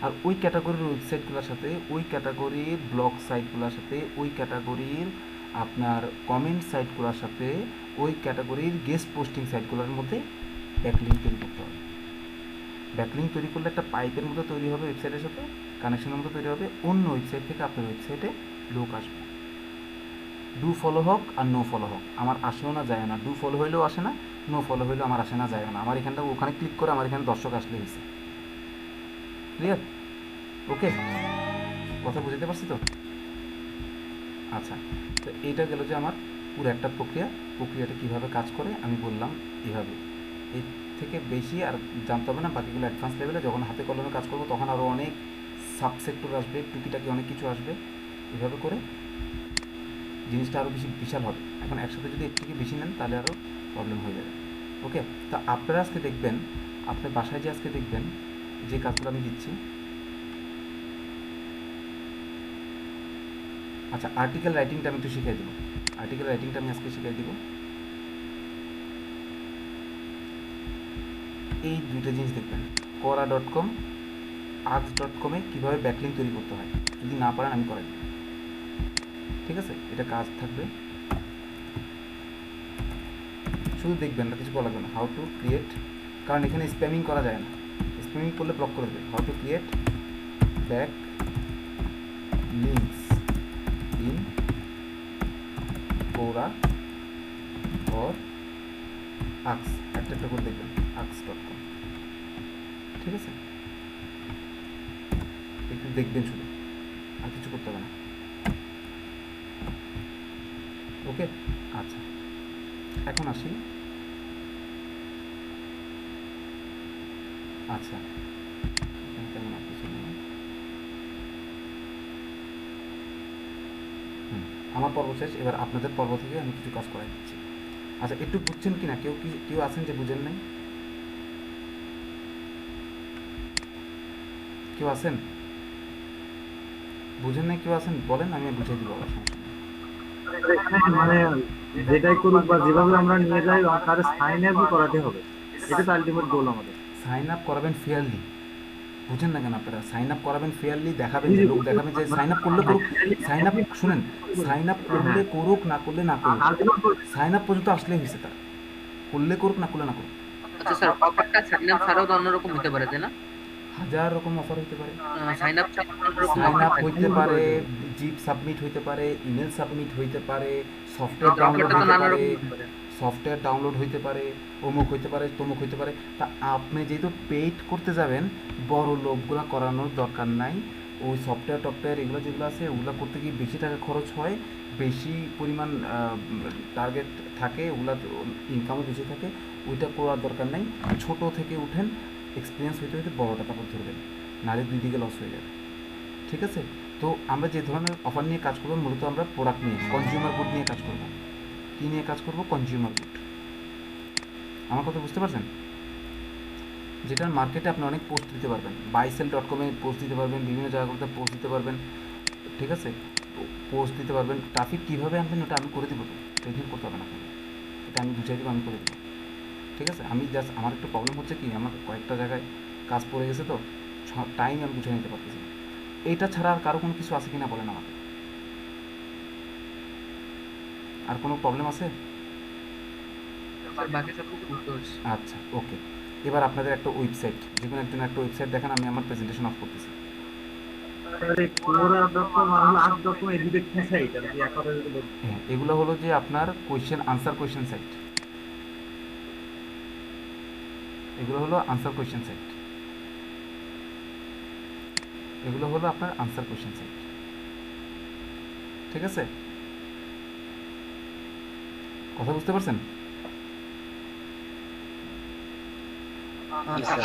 আর ওই ক্যাটাগরির ওয়েবসাইটগুলোর সাথে, ওই ক্যাটাগরির ব্লগ সাইটগুলোর সাথে, ওই ক্যাটাগরির আপনার কমেন্ট সাইটগুলোর সাথে, ওই ক্যাটাগরির গেস্ট পোস্টিং সাইটগুলোর মধ্যে ব্যাকলিঙ্ক তৈরি করতে হবে। ব্যাকলিঙ্ক তৈরি করলে একটা পাইপের মতো তৈরি হবে ওয়েবসাইটের সাথে, কানেকশনের মতো তৈরি হবে, অন্য ওয়েবসাইট থেকে আপনার ওয়েবসাইটে লোক আসবে। ডু ফলো হোক আর নো ফলো হোক, আমার আসেও না যায় না, ডু ফলো হইলেও আসে না, নো ফলো হইলেও আমার আসে না যায় না, আমার এখানটা ওখানে ক্লিক করে আমার এখানে দর্শক আসলে হয়েছে। ক্লিয়ার? ওকে, কথা বুঝতে পারছি তো? আচ্ছা, তো এইটা গেল যে আমার পুরো একটা প্রক্রিয়াটা কীভাবে কাজ করে আমি বললাম এভাবে। এর থেকে বেশি আর জানতে হবে না, বাকিগুলো অ্যাডভান্স লেভেলে যখন হাতে কলমে কাজ করবো, তখন আরও অনেক সাবসেক্টর আসবে, টুকিটাকি অনেক কিছু আসবে, এভাবে করে জিনিসটা আরও বেশি বিশাল হবে। এখন একসাথে যদি এর থেকে বেশি নেন, তাহলে আরও প্রবলেম হয়ে যাবে। ওকে, তো আপনারা আজকে দেখবেন, আপনার বাসায় যে আজকে দেখবেন যে কাজগুলো আমি দিচ্ছি। আচ্ছা, আর্টিকেল রাইটিংটা আমি একটু শিখিয়ে দেবো, আমি আজকে শিখিয়ে দেবো। এই দুইটা জিনিস দেখবেন, কোরা.com, ax.com এ কীভাবে ব্যাকলিঙ্ক তৈরি করতে হয়, যদি না পারেন আমি করাই। ঠিক আছে? এটা কাজ থাকবে, শুধু দেখবেন না, কিছু বলা লাগবে না। হাউ টু ক্রিয়েট, কারণ এখানে স্প্যামিং করা যায় না, স্প্যামিং করলে ব্লক করে দেবে। How to create back links in কোরা অর আক্স, একটা করে দেখবেন, ax.com। ঠিক আছে? একটু দেখবেন শুধু, আর কিছু করতে হবে না। ওকে, আচ্ছা, এখন আসি। আচ্ছা, কেমন কিছু আমার পর্ব শেষ, এবার আপনাদের পর্ব থেকে আমি কিছু কাজ করাই দিচ্ছি। আচ্ছা, একটু বুঝছেন কি না? কেউ আছেন যে বুঝেন নাই? কেউ আছেন? বুঝেন না কেউ আছেন? বলেন, আমি বুঝিয়ে দিব, আবার সমস্যা নেই। এখানে মানে যেটাই করুক বা যেভাবে আমরা নিয়ে যাই তার সাইন আপই করাতে হবে, এটা তো আলটিমেট গোল আমাদের। সাইন আপ করাবেন ফেয়ারলি, বুঝেন না কেন আপনারা? সাইন আপ করাবেন ফেয়ারলি, দেখাবেন জি যে জি লোক বুঝতে দেখাবেন যে পারছি। সাইন আপ করলে করুক, সাইন আপ শুনেন, সাইন আপ করলে হ্যাঁ করুক, না করলে না করুক, আলটিমেট সাইন আপ পর্যন্ত আসলেই হয়েছে তার, করলে করুক না করলে না করুক। আচ্ছা স্যার, অফারটা সাইন আপ ছাড়াও তো অন্যরকম হতে পারে, তাই না? হাজার রকম অফার হতে পারে। সাইন আপ ছাড়াও অন্যরকম সাইন অফার আপ থাকে। হইতে পারে, জিপ সাবমিট হইতে পারে, ইমেল সাবমিট হইতে পারে, সফটওয়্যার অফারটা ডাউনলোড তো হইতে নানা পারে, রকম হতে পারে। সফটওয়্যার ডাউনলোড হইতে পারে, অমুক হইতে পারে, তমুক হইতে পারে। তা আপনি যেহেতু পেইড করতে যাবেন, বড় লোকগুলো করানোর দরকার নাই। ওই সফটওয়্যার টফটওয়্যার এগুলো যেগুলো আছে ওগুলো করতে গিয়ে বেশি টাকা খরচ হয়, বেশি পরিমাণ টার্গেট থাকে, ওগুলো ইনকামও বেশি থাকে, ওইটা করার দরকার নাই। ছোট থেকে উঠেন, এক্সপিরিয়েন্স হইতে হইতে বড়টা তারপর ধরবেন, নাহলে দুই দিকে লস হয়ে যাবে। ঠিক আছে? তো আমরা যে ধরনের অফার নিয়ে কাজ করবো, মূলত আমরা প্রোডাক্ট নিয়ে, কনজিউমার গুড নিয়ে কাজ করবো। কী নিয়ে কাজ করবো? Consumer good. আমার কথা বুঝতে পারছেন? যেটার মার্কেটে আপনি অনেক পোস্ট দিতে পারবেন, বাইসেল.com পোস্ট দিতে পারবেন, বিভিন্ন জায়গাগুলোতে পোস্ট দিতে পারবেন। ঠিক আছে? পোস্ট দিতে পারবেন। ট্রাফিক কীভাবে আনবেন ওটা আমি করে দিব, তো টেনশন করতে হবে না আপনাকে, এটা আমি বুঝিয়ে দেবো, আমি করে দেবো। ঠিক আছে? আমি জাস্ট, আমার একটু প্রবলেম হচ্ছে কি, আমার কয়েকটা জায়গায় কাজ পড়ে গেছে, তো টাইম আমি বুঝে নিতে পারতেছি না। এইটা ছাড়া আর কারো কোনো কিছু আছে কিনা বলেন আমাকে, আর কোনো প্রবলেম আছে? স্যার বাকি সব কিছু বুঝতে পারছি। আচ্ছা, ওকে। এবার আপনাদের একটা ওয়েবসাইট, যে কোনো একজন একটা ওয়েবসাইট দেখান, আমি আমার প্রেজেন্টেশন অফ করতেছি। Quora.com আর হলো ask.com এই দুটো কি সাইট আর কি একসাথে যদি বলি। হ্যাঁ, এগুলো হলো যে আপনার কোয়েশ্চেন আনসার কোয়েশ্চেন সাইট, এগুলো হলো আনসার কোয়েশ্চেন সাইট, এগুলো হলো আপনার আনসার কোয়েশ্চেন সাইট। ঠিক আছে? কথা বুঝতে পারছেন? জি স্যার।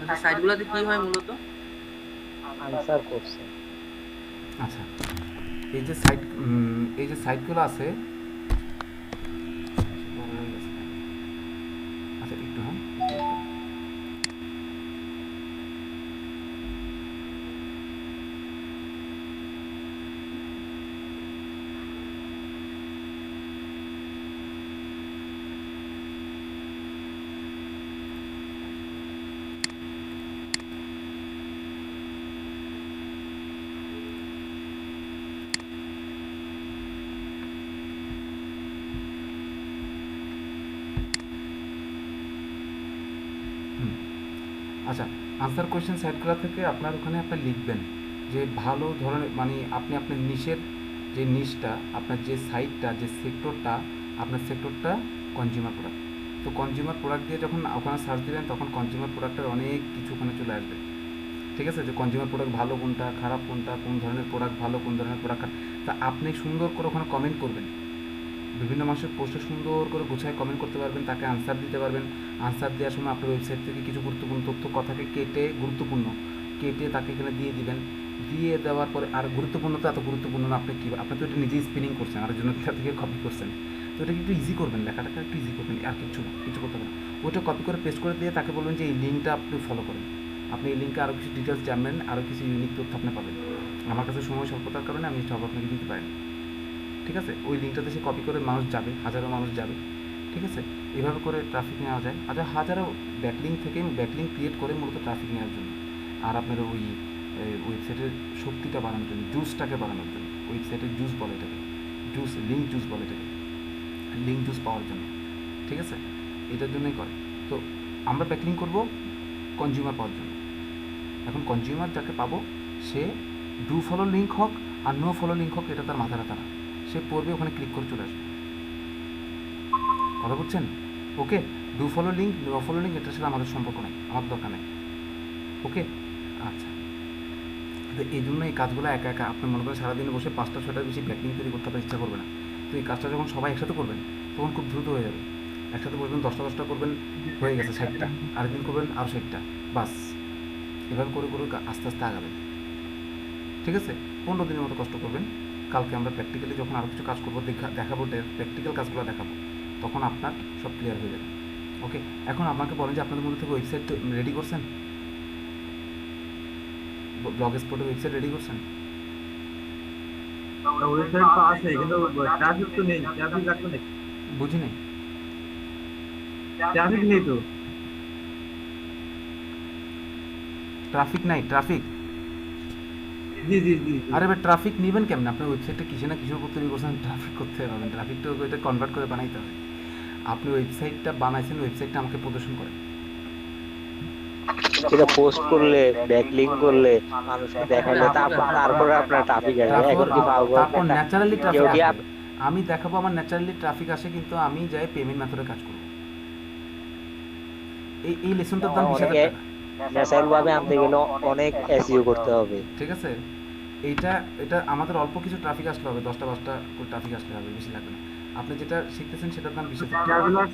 আচ্ছা, সাইটগুলোতে কি হয় মূলত? আনসার করছে। আচ্ছা, এই যে সাইট, এই যে সাইটগুলো আছে, আচ্ছা একটু, হ্যাঁ আচ্ছা, আনসার কোয়েশ্চেন সাইটগুলো থেকে আপনার ওখানে আপনি লিখবেন যে ভালো ধরনের, মানে আপনি আপনার নিশের যে নিশটা, আপনার যে সাইটটা, যে সেক্টরটা, আপনার সেক্টরটা কনজিউমার প্রোডাক্ট। তো কনজিউমার প্রোডাক্ট দিয়ে যখন ওখানে সার্চ দিবেন, তখন কনজিউমার প্রোডাক্টের অনেক কিছু ওখানে চলে আসবে। ঠিক আছে? যে কনজিউমার প্রোডাক্ট ভালো কোনটা, খারাপ কোনটা, কোন ধরনের প্রোডাক্ট ভালো, কোন ধরনের প্রোডাক্ট খারাপ। তা আপনি সুন্দর করে ওখানে কমেন্ট করবেন, বিভিন্ন মানুষের পোস্টে সুন্দর করে গুছায় কমেন্ট করতে পারবেন, তাকে আনসার দিতে পারবেন। আনসার দেওয়ার সময় আপনার ওয়েবসাইট থেকে কিছু গুরুত্বপূর্ণ তথ্য, কথাকে কেটে, গুরুত্বপূর্ণ কেটে তাকে এখানে দিয়ে দিবেন। দিয়ে দেওয়ার পরে, আর গুরুত্বপূর্ণ তো এত গুরুত্বপূর্ণ না, আপনি কী, আপনি তো এটা নিজেই স্পিনিং করছেন, আর জন্য তার থেকে কপি করছেন, তো এটাকে একটু ইজি করবেন, লেখাটাকে একটু ইজি করবেন, আর কিছু না, কিছু করতে হবে না। ওইটা কপি করে পেস্ট করে দিয়ে তাকে বলবেন যে এই লিঙ্কটা আপনি ফলো করেন, আপনি এই লিঙ্কে আরও কিছু ডিটেলস জানবেন, আরও কিছু ইউনিক তথ্য আপনি পাবেন। আমার কাছে সময় স্বল্পতার কারণে আমি সব আপনাকে দিতে পারিনি। ঠিক আছে? ওই লিঙ্কটাতে সে কপি করে মানুষ যাবে, হাজারো মানুষ যাবে। ঠিক আছে? এভাবে করে ট্রাফিক নেওয়া যায়। আচ্ছা, হাজারো ব্যাকলিঙ্ক থেকে, ব্যাকলিঙ্ক ক্রিয়েট করে মূলত ট্রাফিক নেওয়ার জন্য, আর আপনার ওই ওয়েবসাইটের শক্তিটা বাড়ানোর জন্য, জুসটাকে বাড়ানোর জন্য। ওয়েবসাইটের জুস বলে এটাকে, জুস, লিঙ্ক জুস বলে এটাকে, লিঙ্ক জুস পাওয়ার জন্য। ঠিক আছে? এটার জন্যই করে। তো আমরা ব্যাকলিঙ্ক করব কনজিউমার পাওয়ার জন্য। এখন কনজিউমার যাকে পাবো, সে ডু ফলো লিঙ্ক হোক আর নো ফলো লিঙ্ক হোক, এটা তার মাথা ব্যথা না, সে পড়বে, ওখানে ক্লিক করে চলে আসবে। কথা বুঝছেন? Okay? Do follow link, no follow link, এটার সাথে আমাদের সম্পর্ক নেই, আমাদের দরকার নেই। ওকে? আচ্ছা, তো এই জন্য এই কাজগুলো একা একা আপনি মনে করেন সারাদিনে বসে 5টা 6টার বেশি ব্যাকলিং তৈরি করতে আপনার ইচ্ছা করবে না। তো এই কাজটা যখন সবাই একসাথে করবেন, তখন খুব দ্রুত হয়ে যাবে। একসাথে বসবেন, 10টা করবেন, হয়ে গেছে 60টা, আরেকদিন করবেন আরও 60টা, বাস। এভাবে করে করে আস্তে আস্তে আগাবেন। ঠিক আছে? 15 দিনের মতো কষ্ট করবেন। কালকে আমরা প্র্যাকটিক্যালি যখন আরও কিছু কাজ করবো, দেখাবো, প্র্যাকটিক্যাল কাজগুলো দেখাবো। তখন আপনার সব ক্লিয়ার হয়ে যাবে। ওকে, এখন আমাকে বলেন যে আপনাদের মধ্যে থেকে ওয়েবসাইট রেডি করছেন, ব্লগ স্পটের ওয়েবসাইট রেডি করছেন? ওয়েবসাইট তো আছে কিন্তু ট্রাফিক তো নেই, ট্রাফিক লাগবে নাকি? বুঝি নাই। ট্রাফিক নেই তো। ট্রাফিক নাই? ট্রাফিক? জি জি জি জি। আরে ভাই ট্রাফিক নেবেন কেমন? আপনার ওয়েবসাইটটা কিসে না কিসের উপর তৈরি করছেন, ট্রাফিক করতে পারবেন? ট্রাফিক তো এটা কনভার্ট করে বানাইতে হবে। আপনি ওয়েবসাইটটা বানাইছেন, ওয়েবসাইটটা আমাকে প্রদর্শন করেন। এটা পোস্ট করলে, ব্যাকলিংক করলে, মানুষকে দেখাইলে তারপরে আপনার ট্রাফিক আসবে। এখন কি পাবো? তারপর ন্যাচারালি কেউ ট্রাফিক কি আসবে। আমি দেখাবো আমার ন্যাচারালি ট্রাফিক আসে, কিন্তু আমি যাই পেমেন্ট মেথডে কাজ করব। এই লেসনটার দাম 20,000 অনেকে টাকা। ন্যাচারাল ভাবে আনতে গেলে অনেক এসইও করতে হবে। ঠিক আছে, এটা আমাদের অল্প কিছু ট্রাফিক আসলে হবে, 10টা 5টা করে ট্রাফিক আসলে হবে, বেশি লাগবে না। আপনি যেটা শিখতেছেন সেটার দাম 20,000 টাকা। ট্রাভেলার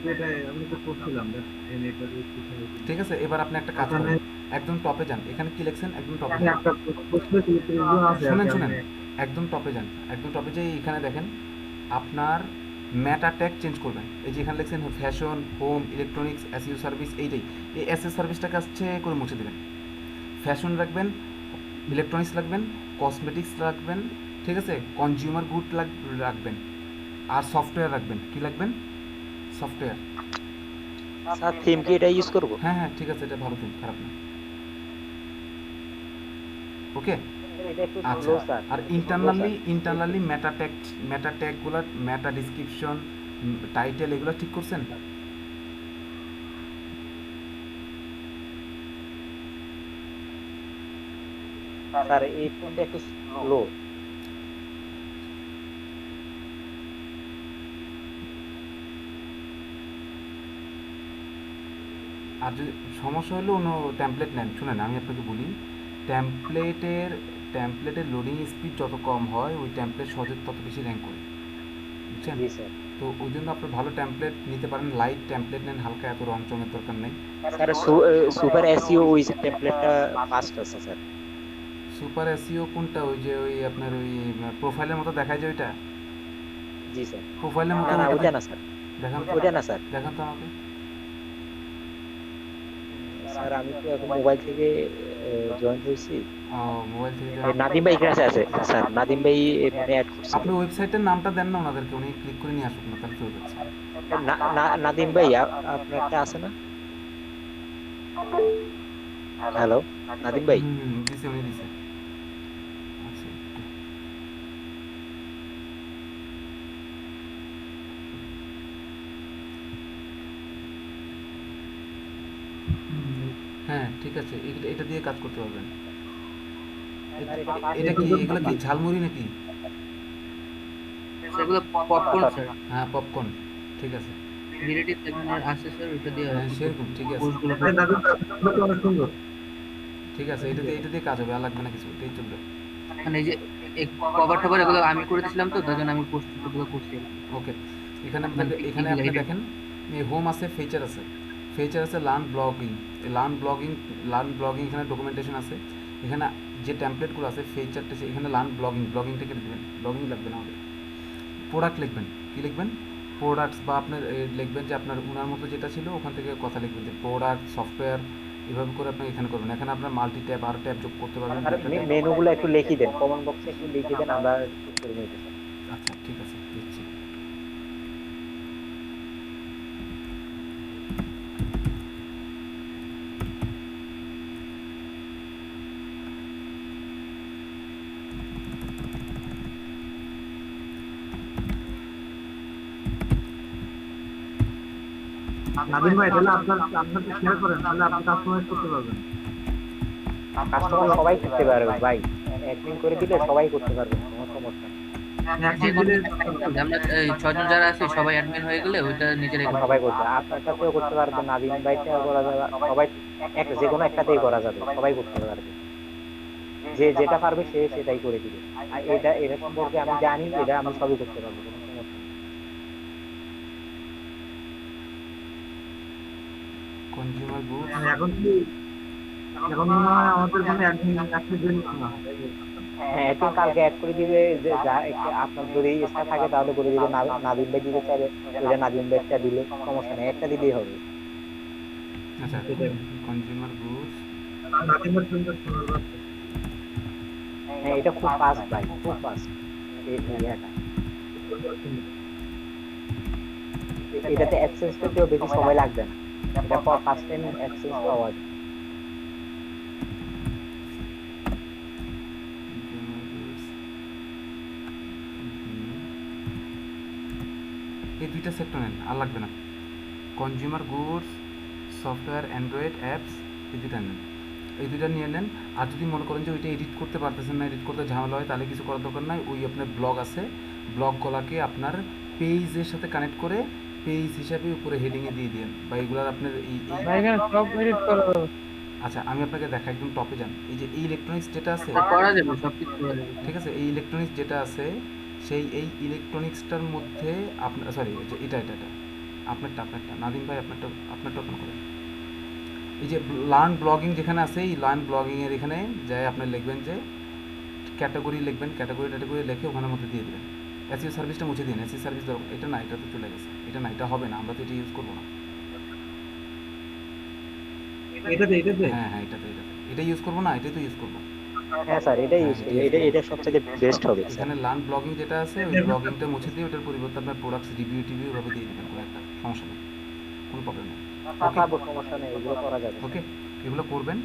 যেটা আমি তো করছিলাম এটা দিয়ে কোথায় ঠিক আছে, এবার আপনি একটা কাজ ওখানে করেন, একদম টপে যান। এখানে কি লিখছেন? একদম টপে আমি যান। একটা প্রশ্ন রিভিউ আছে আর শুনেন কি, শুনেন, আমি একদম টপে যান। একদম টপে যেয়ে এখানে দেখেন আপনার ম্যাটা ট্যাগ চেঞ্জ করবেন। এই যে এখানে লিখছেন fashion, home, electronics, SEO service, এইটাই। এই এসএস সার্ভিসটাকে আসছে করে মুছে দেবেন। ফ্যাশন রাখবেন, ইলেকট্রনিক্স রাখবেন, কসমেটিক্স রাখবেন, ঠিক আছে, কনজিউমার গুড রাখবেন, আর সফটওয়্যার রাখবেন। কি রাখবেন? সফটওয়্যার। স্যার থিম কি এটা ইউজ করব? হ্যাঁ হ্যাঁ ঠিক আছে, এটা ভালো থিম, খারাপ না। ওকে, এটা একটু আচ্ছা। Slow sir. আর ইন্টারনালি মেটা ট্যাগগুলো, মেটা ডিসক্রিপশন, টাইটেল, এগুলো ঠিক করছেন? স্যার এই ফোনটা একটু স্লো। আর যদি সমস্যা হলে অন্য টেমপ্লেট নেন। শুনেন আমি আপনাকে বলি, টেমপ্লেটের লোডিং স্পিড যত কম হয়, ওই টেমপ্লেট সহজে তত বেশি র্যাঙ্ক করে, বুঝছেন? জি স্যার। তো ওই জন্য আপনি ভালো টেমপ্লেট নিতে পারেন, লাইট টেমপ্লেট নেন, হালকা, এত রং চঙের দরকার নেই। স্যার সুপার এসইও ওই টেমপ্লেটটা ফাস্ট আছে স্যার। সুপার এসইও কোনটা? ওই যে ওই আপনার ওই প্রোফাইলের মতো দেখায় যে ওইটা? জি স্যার। প্রোফাইলের মতো না না ওইটা ওইটা না স্যার, দেখান তো, ওইটা না স্যার। দেখান তো আমাকে। স্যার আমি তো এখন মোবাইল থেকে জয়েন হয়েছি। মোবাইল থেকে এই নাদিম ভাই কাছে আছে স্যার, নাদিম ভাই মানে অ্যাড করছে। আপনি ওয়েবসাইটের নামটা দেন না ওনাদেরকে, উনি ক্লিক করে নিয়ে আসুক না, তাহলে চলে যাচ্ছে। নাদিম ভাই আপনার একটা আছে না? হ্যালো নাদিম ভাই। দিছে, উনি দিছে। আচ্ছা একটু। হ্যাঁ ঠিক আছে, এটা দিয়ে কাজ করতে পারবেন। এটা কি, এগুলো কি ঝালমুড়ি নাকি? সেগুলো পপকর্ন স্যার, হ্যাঁ পপকর্ন, ঠিক আছে। ক্রিয়েটিভ সেগমেন্টের আছে স্যার, ওইটা দিয়ে হ্যাঁ সেরকম, ঠিক আছে পোস্টগুলো অনেক সুন্দর। ঠিক আছে, এটা দিয়ে কাজ হবে, আর লাগবে না কিছু, এটাই চলবে। মানে এই যে কভার টভার এগুলো আমি করে দিয়েছিলাম, তো তার জন্য আমি পোস্টগুলো করছি। ওকে, এখানে আপনি দেখেন হোম আছে, ফিচার আছে লার্ন ব্লগিং এখানে ডকুমেন্টেশন আছে। এখানে যে টেমপ্লেটগুলো আছে ফিচারটা, এখানে লার্ন ব্লগিংটা কেটে দেবেন, ব্লগিং লাগবে না আমাদের। প্রোডাক্ট লিখবেন, কি লিখবেন? প্রোডাক্টস, বা আপনার লিখবেন যে আপনার ওনার মতো যেটা ছিল ওখান থেকে কথা লিখবেন যে প্রোডাক্ট, সফটওয়্যার, এভাবে করে আপনি এখানে করবেন। এখানে আপনার মাল্টি ট্যাব, আর ট্যাব যোগ করতে পারবেন। আর মেনুগুলো একটু লিখে দেন, কমেন্ট বক্সে একটু লিখে দেন, আমরা ঠিক করে নিতে স্যার। আচ্ছা ঠিক আছে, দিচ্ছি। নাদিম ভাই তাহলে আপনার শেয়ার করেন, তাহলে আপনি কাস্টমাইজ করতে পারবেন। কাস্টমার সবাই করতে পারবে ভাই, অ্যাডমিন করে দিলে সবাই করতে পারবে, কোনো সমস্যা নেই। যে কোনো আমরা এই 6 জন যারা আছে সবাই অ্যাডমিন হয়ে গেলে ওইটা নিজেরাই করতে সবাই করতে, আপনার কাছেও করতে পারবে, নাদিম ভাইটাও করা যাবে, সবাই যে কোনো একটাতেই করা যাবে, সবাই করতে পারবে। যে যেটা পারবে সে সেটাই করে দিবে। আর এটা সম্পর্কে আমি জানি, এটা আমি সবই করতে পারবো, কোনো সমস্যা নেই। কনজিউমার গুডস, এখন মনে হয় আমাদের কোনো অ্যাডমিন জন্য না। হ্যাঁ তুমি কালকে অ্যাড করে দিবে, যে যা আপনার যদি ইচ্ছা থাকে তাহলে বলে দিবে নাদিম ভাই দিতে চাইলে ওইটা নাদিম ভাইটা দিলে সমস্যা নেই, একটা দিলেই হবে। আচ্ছা, সেটাই। Consumer goods. নাদিমের জন্য শোনার কথা। হ্যাঁ এটা খুব ফাস্ট ভাই, খুব ফাস্ট এটা। এটাতে অ্যাক্সেস করতেও বেশি সময় লাগবে না, এটা ফার্স্ট টাইম অ্যাক্সেস পাওয়া যায়। এই দুইটা সেক্টর নেন, আর লাগবে না। Consumer goods, software, Android apps, এই দুইটা নেন, এই দুইটা নিয়ে নেন। আর যদি মনে করেন যে ওইটা এডিট করতে পারতেছেন না, এডিট করতে ঝামেলা হয়, তাহলে কিছু করার দরকার নাই। ওই আপনার ব্লগ আছে, ব্লগগুলোকে আপনার পেজের সাথে কানেক্ট করে পেজ হিসাবে উপরে হেডিংয়ে দিয়ে দিন, বা এগুলার আপনার ভাই এখানে সব এডিট করা যাবে। আচ্ছা আমি আপনাকে দেখাই, একদম টপে যান, এই যে এই ইলেকট্রনিক্স যেটা আছে, করা যাবে, সবকিছু করা যাবে। ঠিক আছে, এই ইলেকট্রনিক্স যেটা আছে, সেই এই ইলেকট্রনিক্সটার মধ্যে আপনার, সরি এটা আপনারটা নাদিম ভাই আপনারটা ওপেন করেন। এই যে লার্ন ব্লগিং যেখানে আছে, এই লার্ন ব্লগিংয়ের এখানে যাই আপনি লিখবেন যে ক্যাটাগরি লিখবেন, ক্যাটাগরি লিখে ওখানের মধ্যে দিয়ে দেবেন। এসইও সার্ভিসটা মুছে দিন, এসইও সার্ভিস এটা না, এটা তো চলে গেছে, এটা না, এটা হবে না, আমরা তো এটা ইউজ করবো না। এটাতে হ্যাঁ এটা ইউজ করবো না, এটাই তো ইউজ করবো। হ্যাঁ স্যার এটাই ইউজ করি, এটা সবচেয়ে বেস্ট হবে স্যার। এখানে লার্ন ব্লগিং যেটা আছে, ওই ব্লগিংটা মুছে দিয়ে ওটার পরিবর্তে আপনার প্রোডাক্টস রিভিউ ভাবে দিয়ে দেবেন, কোনো একটা সমস্যা নেই, কোনো প্রবলেম নেই। পাবো, সমস্যা নেই, এগুলো করা যাবে। ওকে, এগুলো করবেন।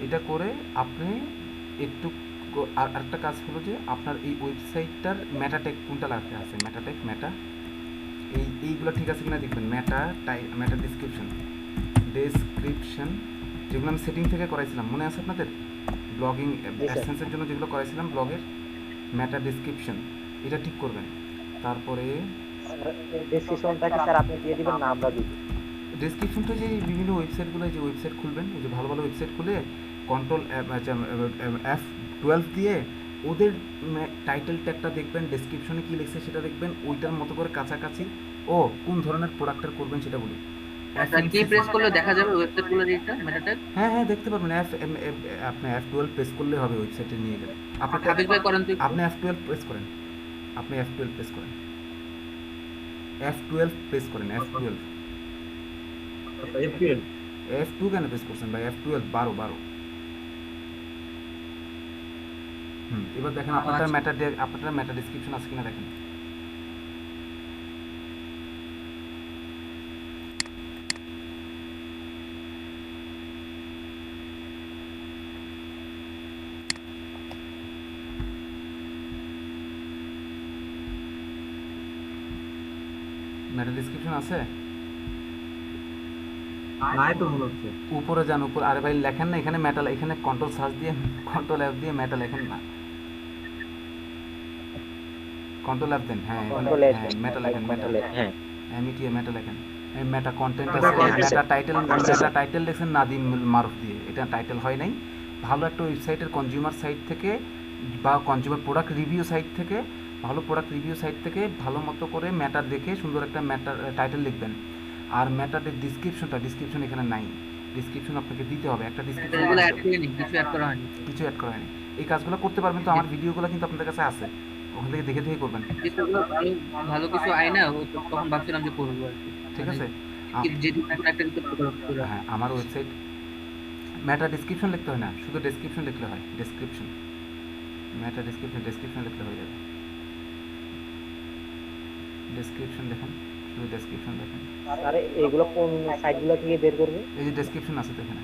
এটা করে আপনি একটু আরেকটা কাজ হলো যে আপনার এই ওয়েবসাইটটার মেটা কোনটা লাগতে আছে, মেটা এইগুলো ঠিক আছে কিনা দেখবেন। মেটা ডেসক্রিপশন যেগুলো আমি সেটিং থেকে করাইছিলাম, মনে আছে আপনাদের? ব্লগিং অ্যাডসেন্সের জন্য যেগুলো করাইছিলাম, ব্লগের মেটা ডেসক্রিপশন, এটা ঠিক করবেন। তারপরে ডেসক্রিপশনটাকে স্যার আপনি দিয়ে দিবেন না আমরা দিব? ডেসক্রিপশনটা যে বিভিন্ন ওয়েবসাইটগুলো, যে ওয়েবসাইট খুলবেন, এই যে ভালো ভালো ওয়েবসাইট খুলে কন্ট্রোল F12 দিয়ে ওদের টাইটেল ট্যাগটা দেখবেন, ডেসক্রিপশনে কী লিখছে সেটা দেখবেন, ওইটার মতো করে কাছাকাছি ও কোন ধরনের প্রোডাক্টের করবেন সেটা বলি। কি প্রেস করলে দেখা যাবে ওয়েবসাইটগুলো যেটা মেটাটা? হ্যাঁ দেখতে পারবেন। আপনি F12 প্রেস করলে হবে, ওয়েবসাইটে নিয়ে গেলে। হাবিব ভাই করেন তো একটু। আপনি F12 প্রেস করেন, F12 প্রেস করেন, এফপিএল F2 কেন প্রেস করছেন ভাই? F12 12 এবার দেখেন আপনার মেটা ডেসক্রিপশন আছে কিনা দেখেন। মেটা ডেসক্রিপশন আছে? নাই তো মনে হচ্ছে। উপরে যান, উপরে। আরে ভাই লেখেন না এখানে মেটাল, এখানে কন্ট্রোল সার্চ দিয়ে কন্ট্রোল F দিয়ে মেটা লেখেন না, কন্ট্রোল F দেন। হ্যাঁ মেটা লেখেন, হ্যাঁ মেটা লেখেন। মেটা কন্টেন্ট আছে, মেটা টাইটেল লেখেন নাদিম মারুফ দিয়ে, এটা টাইটেল হয় নাই। ভালো একটা ওয়েবসাইটের কনজিউমার সাইট থেকে বা কনজিউমার প্রোডাক্ট রিভিউ সাইট থেকে, ভালো প্রোডাক্ট রিভিউ সাইট থেকে ভালো মতো করে মেটা দেখে সুন্দর একটা মেটা টাইটেল লিখবেন। আর মেটাদের ডিসক্রিপশন এখানে নাই, ডিসক্রিপশন আপনাকে দিতে হবে একটা ডিসক্রিপশন। এগুলো অ্যাড করিনি, কিছু অ্যাড করা হয়নি। এই কাজগুলো করতে পারবেন তো? আমার ভিডিওগুলো কিন্তু আপনাদের কাছে আছে, ওখান থেকে দেখে করবেন। কিছুগুলো ভালো কিছু আয় না, তখন ভাবছিলাম যে করবো আর কি। ঠিক আছে, যেহেতু একটা কিছু করবো। হ্যাঁ আমার ওয়েবসাইট মেটা ডিসক্রিপশন লিখতে হয় না, শুধু ডেসক্রিপশন লিখলে হয়। মেটা ডেসক্রিপশন লিখলে হয়ে যাবে। ডেসক্রিপশন দেখেন, শুধু ডেসক্রিপশন দেখেন। আরে এগুলো কোন সাইটগুলো থেকে বের করবে? এই যে ডেসক্রিপশন আছে তো এখানে,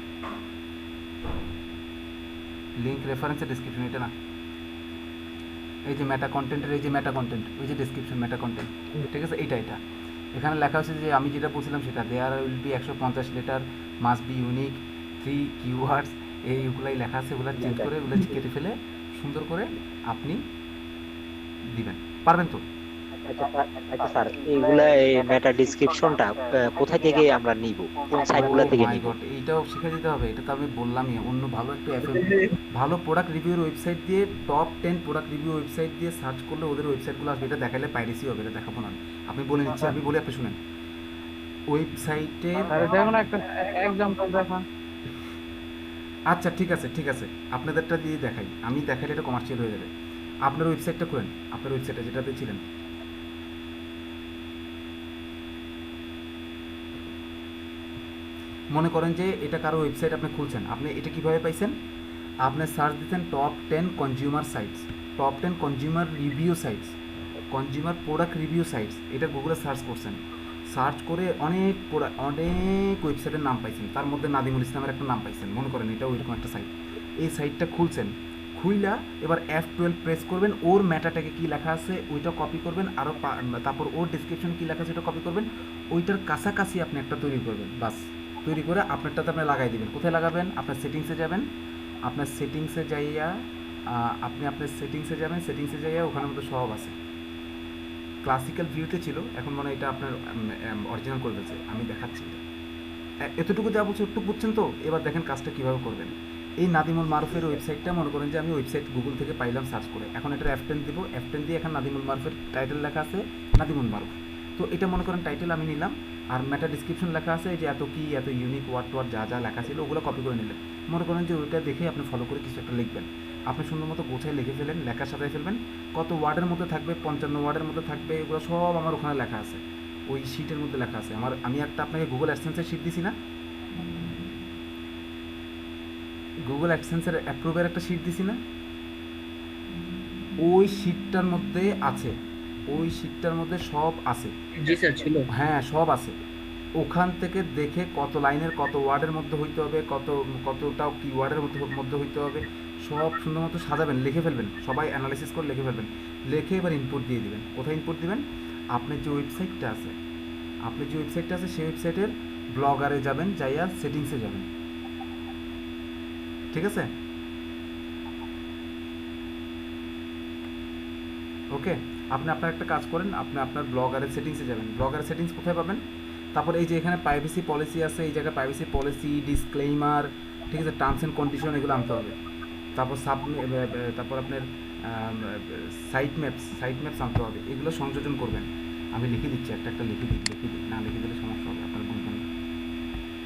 লিংক রেফারেন্সের ডেসক্রিপশন, এটা না, এই যে মেটা কন্টেন্টের, এই যে মেটা কন্টেন্ট, ওই যে ডেসক্রিপশন মেটা কন্টেন্ট, ঠিক আছে? এটা এখানে লেখা হচ্ছে যে আমি যেটা বলছিলাম সেটা, there will be 150 letter, must be unique, 3 keywords, এইগুলাই লেখা আছে। ওগুলো চেঞ্জ করে, ওগুলো কেটে ফেলে সুন্দর করে আপনি দিবেন, পারবেন তো? আচ্ছা স্যার, এইগুলা এই মেটা ডেসক্রিপশনটা কোথা থেকে আমরা নিব, কোন সাইটগুলো থেকে নিব? এইটাও শিখে দিতে হবে, এটা তো আমি বললামই। অন্য ভালো একটা ভালো প্রোডাক্ট রিভিউর ওয়েবসাইট দিয়ে, টপ 10 প্রোডাক্ট রিভিউ ওয়েবসাইট দিয়ে সার্চ করলে ওদের ওয়েবসাইটগুলো আসবে। এটা দেখালে পাইরেসি হবে, এটা দেখাবো না। আপনি বলে নিচ্ছি, আমি বলে আপনি শুনেন। ওয়েবসাইটে আরে দেখুন একটা এক্সাম্পল দেখান। আচ্ছা ঠিক আছে ঠিক আছে, আপনাদেরটা দিয়ে দেখাই, আমি দেখাইলে এটা কমার্শিয়াল হয়ে যাবে। আপনার ওয়েবসাইটটা খুলেন, আপনার ওয়েবসাইটটা যেটাতে ছিলেন। মনে করেন যে এটা কারো ওয়েবসাইট আপনি খুলছেন, আপনি এটা কীভাবে পাইছেন? আপনি সার্চ দিচ্ছেন top 10 consumer sites, top 10 consumer review sites, consumer product review sites, এটা গুগলে সার্চ করছেন। সার্চ করে অনেক অনেক ওয়েবসাইটের নাম পাইছেন, তার মধ্যে নাদিমুল ইসলামের একটা নাম পাইছেন, মনে করেন এটা ওইরকম একটা সাইট। এই সাইটটা খুলছেন, খুইলা এবার F12 প্রেস করবেন, ওর ম্যাটাটাকে কী লেখা আছে ওইটা কপি করবেন, আরও তারপর ওর ডিসক্রিপশন কী লেখা আছে ওটা কপি করবেন, ওইটার কাছাকাছি আপনি একটা তৈরি করবেন, বাস। তৈরি করে আপনারটাতে আপনি লাগাই দেবেন। কোথায় লাগাবেন? আপনার সেটিংসে যাবেন, আপনার সেটিংসে যাইয়া আপনি আপনার সেটিংসে যাবেন, সেটিংসে যাইয়া ওখানে মতো সব আছে। ক্লাসিক্যাল ভিউতে ছিল, এখন মনে হয় এটা আপনার অরিজিনাল করে ফেলছে, আমি দেখাচ্ছি এটা। এতটুকু যা বলছি একটু বুঝছেন তো? এবার দেখেন কাজটা কীভাবে করবেন। এই নাদিমুল মারুফের ওয়েবসাইটটা মনে করেন যে আমি ওয়েবসাইট গুগল থেকে পাইলাম সার্চ করে, এখন এটা F10 দিব, F10 দিয়ে এখন নাদিমুল মারুফের টাইটেল লেখা আছে নাদিমুল মারুফ, তো এটা মনে করেন টাইটেল আমি নিলাম, আর মেটা ডিসক্রিপশন লেখা আছে যে এত কি এত ইউনিক ওয়ার্ড যা যা লেখা ছিল ওগুলো কপি করে নিলেন। মনে করেন যে ওইটা দেখে আপনি ফলো করে কিছু একটা লিখবেন, আপনি সুন্দর মতো গোছায় লিখে ফেলেন, লেখার সাথে ফেলবেন, কত ওয়ার্ডের মধ্যে থাকবে, 55 ওয়ার্ডের মধ্যে থাকবে, এগুলো সব আমার ওখানে লেখা আছে, ওই শিটের মধ্যে লেখা আছে। আমি একটা আপনাকে গুগল অ্যাডসেন্সের শিট দিছি না, গুগল অ্যাডসেন্সের অ্যাপ্রুভের একটা শিট দিছি না, ওই শিটটার মধ্যে আছে, ওই শিটটার মধ্যে সব আছে। জি স্যার ছিল। হ্যাঁ সব আছে, ওখান থেকে দেখে কত লাইনের কত ওয়ার্ডের মধ্যে হইতে হবে, কতটা কি ওয়ার্ডের মধ্যে হইতে হবে, সব সুন্দর মতো সাজাবেন, লিখে ফেলবেন, সবাই অ্যানালাইসিস করে লিখে ফেলবেন, লিখে এবার ইনপুট দিয়ে দিবেন। কোথায় ইনপুট দিবেন? আপনার যে ওয়েবসাইটটা আছে, সেই ওয়েবসাইটের ব্লগারে যাবেন, যাইয়া সেটিংসে যাবেন, ঠিক আছে? ওকে, আপনি আপনার একটা কাজ করেন, আপনি আপনার ব্লগারের সেটিংসে যাবেন, ব্লগারের সেটিংস কোথায় পাবেন? তারপর এই যে এখানে প্রাইভেসি পলিসি আছে, এই জায়গায় প্রাইভেসি পলিসি, ডিসক্লেইমার, ঠিক আছে, টার্মস অ্যান্ড কন্ডিশন, এগুলো আনতে হবে। তারপর তারপর আপনার সাইট ম্যাপস আনতে হবে, এগুলো সংযোজন করবেন। আমি লিখে দিচ্ছি, একটা লিখে দিই, না লিখে দিলে সমস্যা হবে, আপনার বুঝবেন না।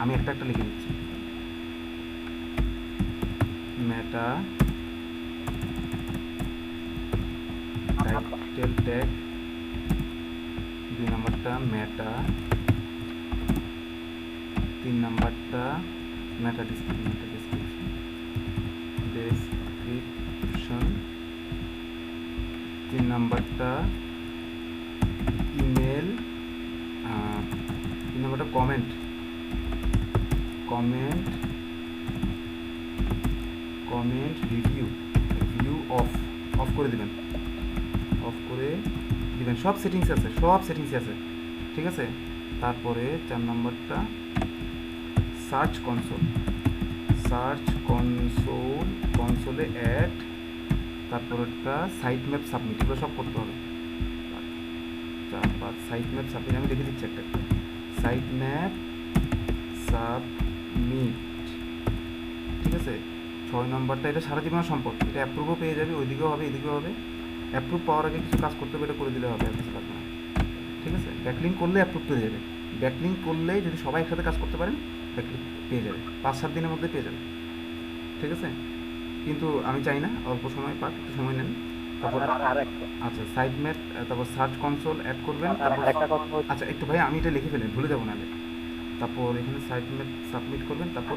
আমি একটা লিখে দিচ্ছি, মেটা টাইটেল ট্যাগ, 2 নম্বরটা মেটা, 3 নম্বরটা মেটা ডেসক্রিপশন, 3 নম্বরটা ইমেল, 3 নম্বরটা কমেন্ট রিভিউ অফ করে দিবেন, সব সেটিংস আছে, ঠিক আছে। তারপরে 4 নম্বরটা সার্চ কনসোলে অ্যাড, তারপরটা সাইট ম্যাপ সাবমিট, এগুলো সব করতে হবে। সাইট ম্যাপ সাবমিট আমি লিখে দিচ্ছি, একটা সাইট ম্যাপ সাবমিট, ঠিক আছে। 6 নম্বরটা এটা সারা জীবনের সম্পদ, এটা অ্যাপ্রুভও পেয়ে যাবে, ওইদিকেও হবে এদিকেও হবে। অ্যাপ্রুভ পাওয়ার আগে কিছু কাজ করতে হবে, এটা করে দিলে হবে, আর কিছু লাগবে না, ঠিক আছে। ব্যাকলিঙ্ক করলে অ্যাপ্রুভ পেয়ে যাবে, ব্যাকলিঙ্ক করলে যদি সবাই একসাথে কাজ করতে পারেন ব্যাকলিঙ্ক পেয়ে যাবে, 5-7 দিনের মধ্যে পেয়ে যাবে, ঠিক আছে। কিন্তু আমি চাই না অল্প সময় পাক, একটু সময় নেন। তারপর আচ্ছা সাইট ম্যাপ, তারপর সার্চ কনসোল অ্যাড করবেন, তারপর আচ্ছা একটু ভাই আমি এটা লিখে ফেলেন, ভুলে যাবো না। তারপর এখানে সাইট ম্যাপ সাবমিট করবেন, তারপর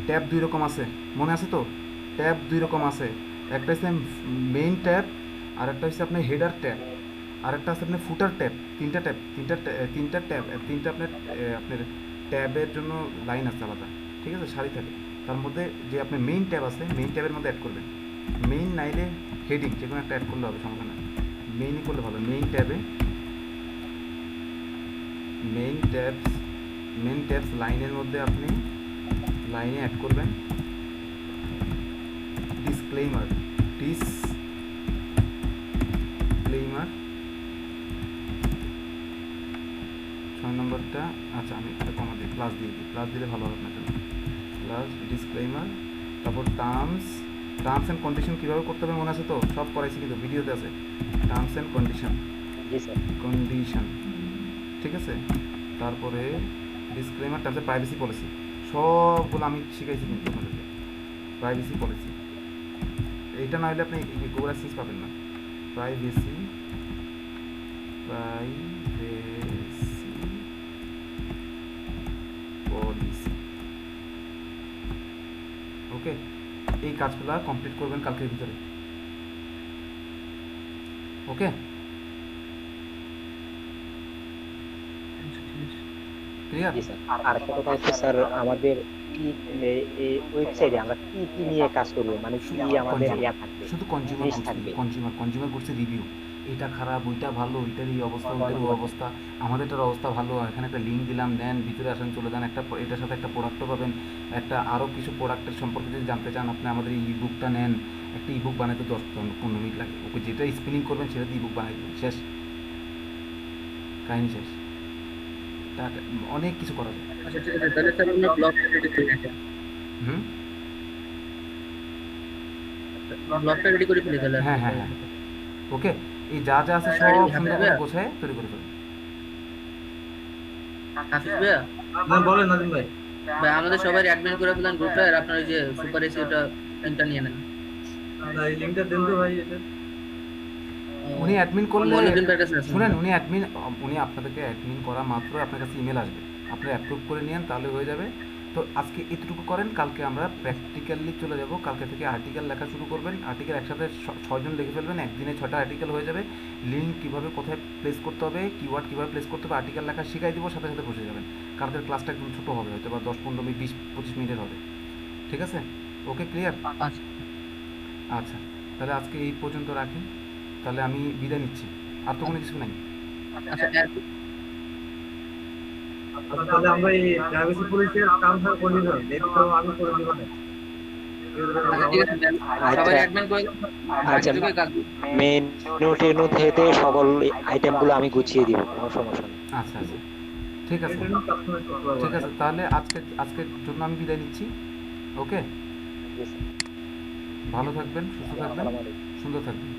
ট্যাব 2 রকম আছে, মনে আছে তো? ট্যাব 2 রকম আছে, একটা হচ্ছে মেইন ট্যাব, আর একটা হচ্ছে আপনার হেডার ট্যাব, আর একটা আছে আপনার ফুটার ট্যাব। তিনটা ট্যাব, আপনার ট্যাবের জন্য লাইন আছে আলাদা, ঠিক আছে, সারি থাকে। তার মধ্যে যে আপনার মেইন ট্যাব আছে, মেইন ট্যাবের মধ্যে অ্যাড করবেন, মেইন নাইলে হেডিং যে কোনো একটা অ্যাড করলে হবে, সমস্যা না, মেইনই করলে ভালো। মেইন ট্যাবস লাইনের মধ্যে আপনি লাইনে অ্যাড করবেন ডিসক্লেইমার, 6 নম্বরটা, আচ্ছা আমি একটা কমা দিই, প্লাস দিলে ভালো হবে আপনার জন্য, প্লাস ডিসক্লেইমার। তারপর টার্মস অ্যান্ড কন্ডিশন কীভাবে করতে হবে মনে আছে তো? সব করাইছি কিন্তু ভিডিওতে আছে, টার্মস অ্যান্ড কন্ডিশন, ঠিক আছে। তারপরে ডিসক্লেইমার, তারপরে প্রাইভেসি পলিসি, সবগুলো আমি শিখাইছি কিন্তু আপনাদেরকে। প্রাইভেসি পলিসি এইটা না হলে আপনি গুগল অ্যাক্সেস পাবেন না। প্রাইভেসি পলিসি, ওকে। এই কাজগুলো কমপ্লিট করবেন কালকের ভিতরে, ওকে। ক্লিয়ার? জি স্যার। আর একটা কথা হচ্ছে স্যার, আমাদের এই ওয়েবসাইটে আমরা কি কি নিয়ে কাজ করবো, মানে কি আমাদের ইয়া থাকবে, শুধু কনজিউমার জিনিস গুডস, থাকবে? কনজিউমার গুডসের রিভিউ, এটা খারাপ, ওইটা ভালো, ওইটার এই অবস্থা, ওইটার ওই অবস্থা, আমাদেরটার অবস্থা ভালো, এখানে একটা লিঙ্ক দিলাম, দেন ভিতরে আসেন, চলে যান, একটা এটার সাথে একটা প্রোডাক্টও পাবেন, একটা আরও কিছু প্রোডাক্টের সম্পর্কে যদি জানতে চান আপনি আমাদের এই ইবুকটা নেন। একটা ইবুক বানাতে 10-15 মিনিট লাগে, ওকে যেটা স্পেলিং করবেন সেটা দিয়ে ইবুক বানাই দেবেন, শেষ, কাহিনী শেষ। অনেক কিছু করা যায়। আচ্ছা ঠিক আছে, তাহলে স্যার আমরা ব্লগটা রেডি করে নিই। ব্লগটা রেডি করে ফেলি তাহলে। হ্যাঁ হ্যাঁ হ্যাঁ, ওকে। এই যা যা আছে সব সুন্দর করে গোছায় তৈরি করে ফেলুন। হাফিজ ভাইয়া, বলেন নাজিম ভাই। ভাই আমাদের সবাই অ্যাডমিন করে ফেলেন গ্রুপটা, আর আপনার ওই যে সুপার এসি ওটা লিংকটা নিয়ে নেন। এই লিংকটা দেন তো ভাই। এটা উনি অ্যাডমিন করলে মনিদিন ভাইয়ের কাছে আছে। শুনেন, উনি আপনাদেরকে অ্যাডমিন করা মাত্র আপনার কাছে ইমেল আসবে, আপনি অ্যাপ্রুভ করে নিন, তাহলে হয়ে যাবে। তো আজকে এতটুকু করেন, কালকে আমরা প্র্যাকটিক্যালি চলে যাব। কালকে থেকে আর্টিকেল লেখা শুরু করবেন, আর্টিকেল একসাথে 6 জন লিখে ফেলবেন, একদিনে 6টা আর্টিকেল হয়ে যাবে। লিঙ্ক কীভাবে কোথায় প্লেস করতে হবে, কিওয়ার্ড কীভাবে প্লেস করতে হবে, আর্টিকেল লেখা শিখাই দিব, সাথে সাথে বসে যাবেন। কালকের ক্লাসটা একদম ছোটো হবে, হয়তো বা 10-15 মিনিট, 20-25 মিনিটের হবে, ঠিক আছে? ওকে, ক্লিয়ার? আচ্ছা আচ্ছা, তাহলে আজকে এই পর্যন্ত রাখি, তাহলে আমি বিদায় নিচ্ছি। আর তো কোনো কিছু নাই। আচ্ছা তাহলে আমরা এই প্রাইভেসি পলিসির কাম স্যার করে দিবেন, এটা তো আমি করে দিব না। ঠিক আছে, সবাই অ্যাডমিন করে দেন। আচ্ছা, মেনু টেনু থেকে সকল আইটেমগুলো আমি গুছিয়ে দিব, কোনো সমস্যা নেই। আচ্ছা আচ্ছা, ঠিক আছে, ঠিক আছে। তাহলে আজকের জন্য আমি বিদায় নিচ্ছি, ওকে। জি স্যার। ভালো থাকবেন, সুস্থ থাকবেন, আসসালামু আলাইকুম। সুন্দর থাকবেন।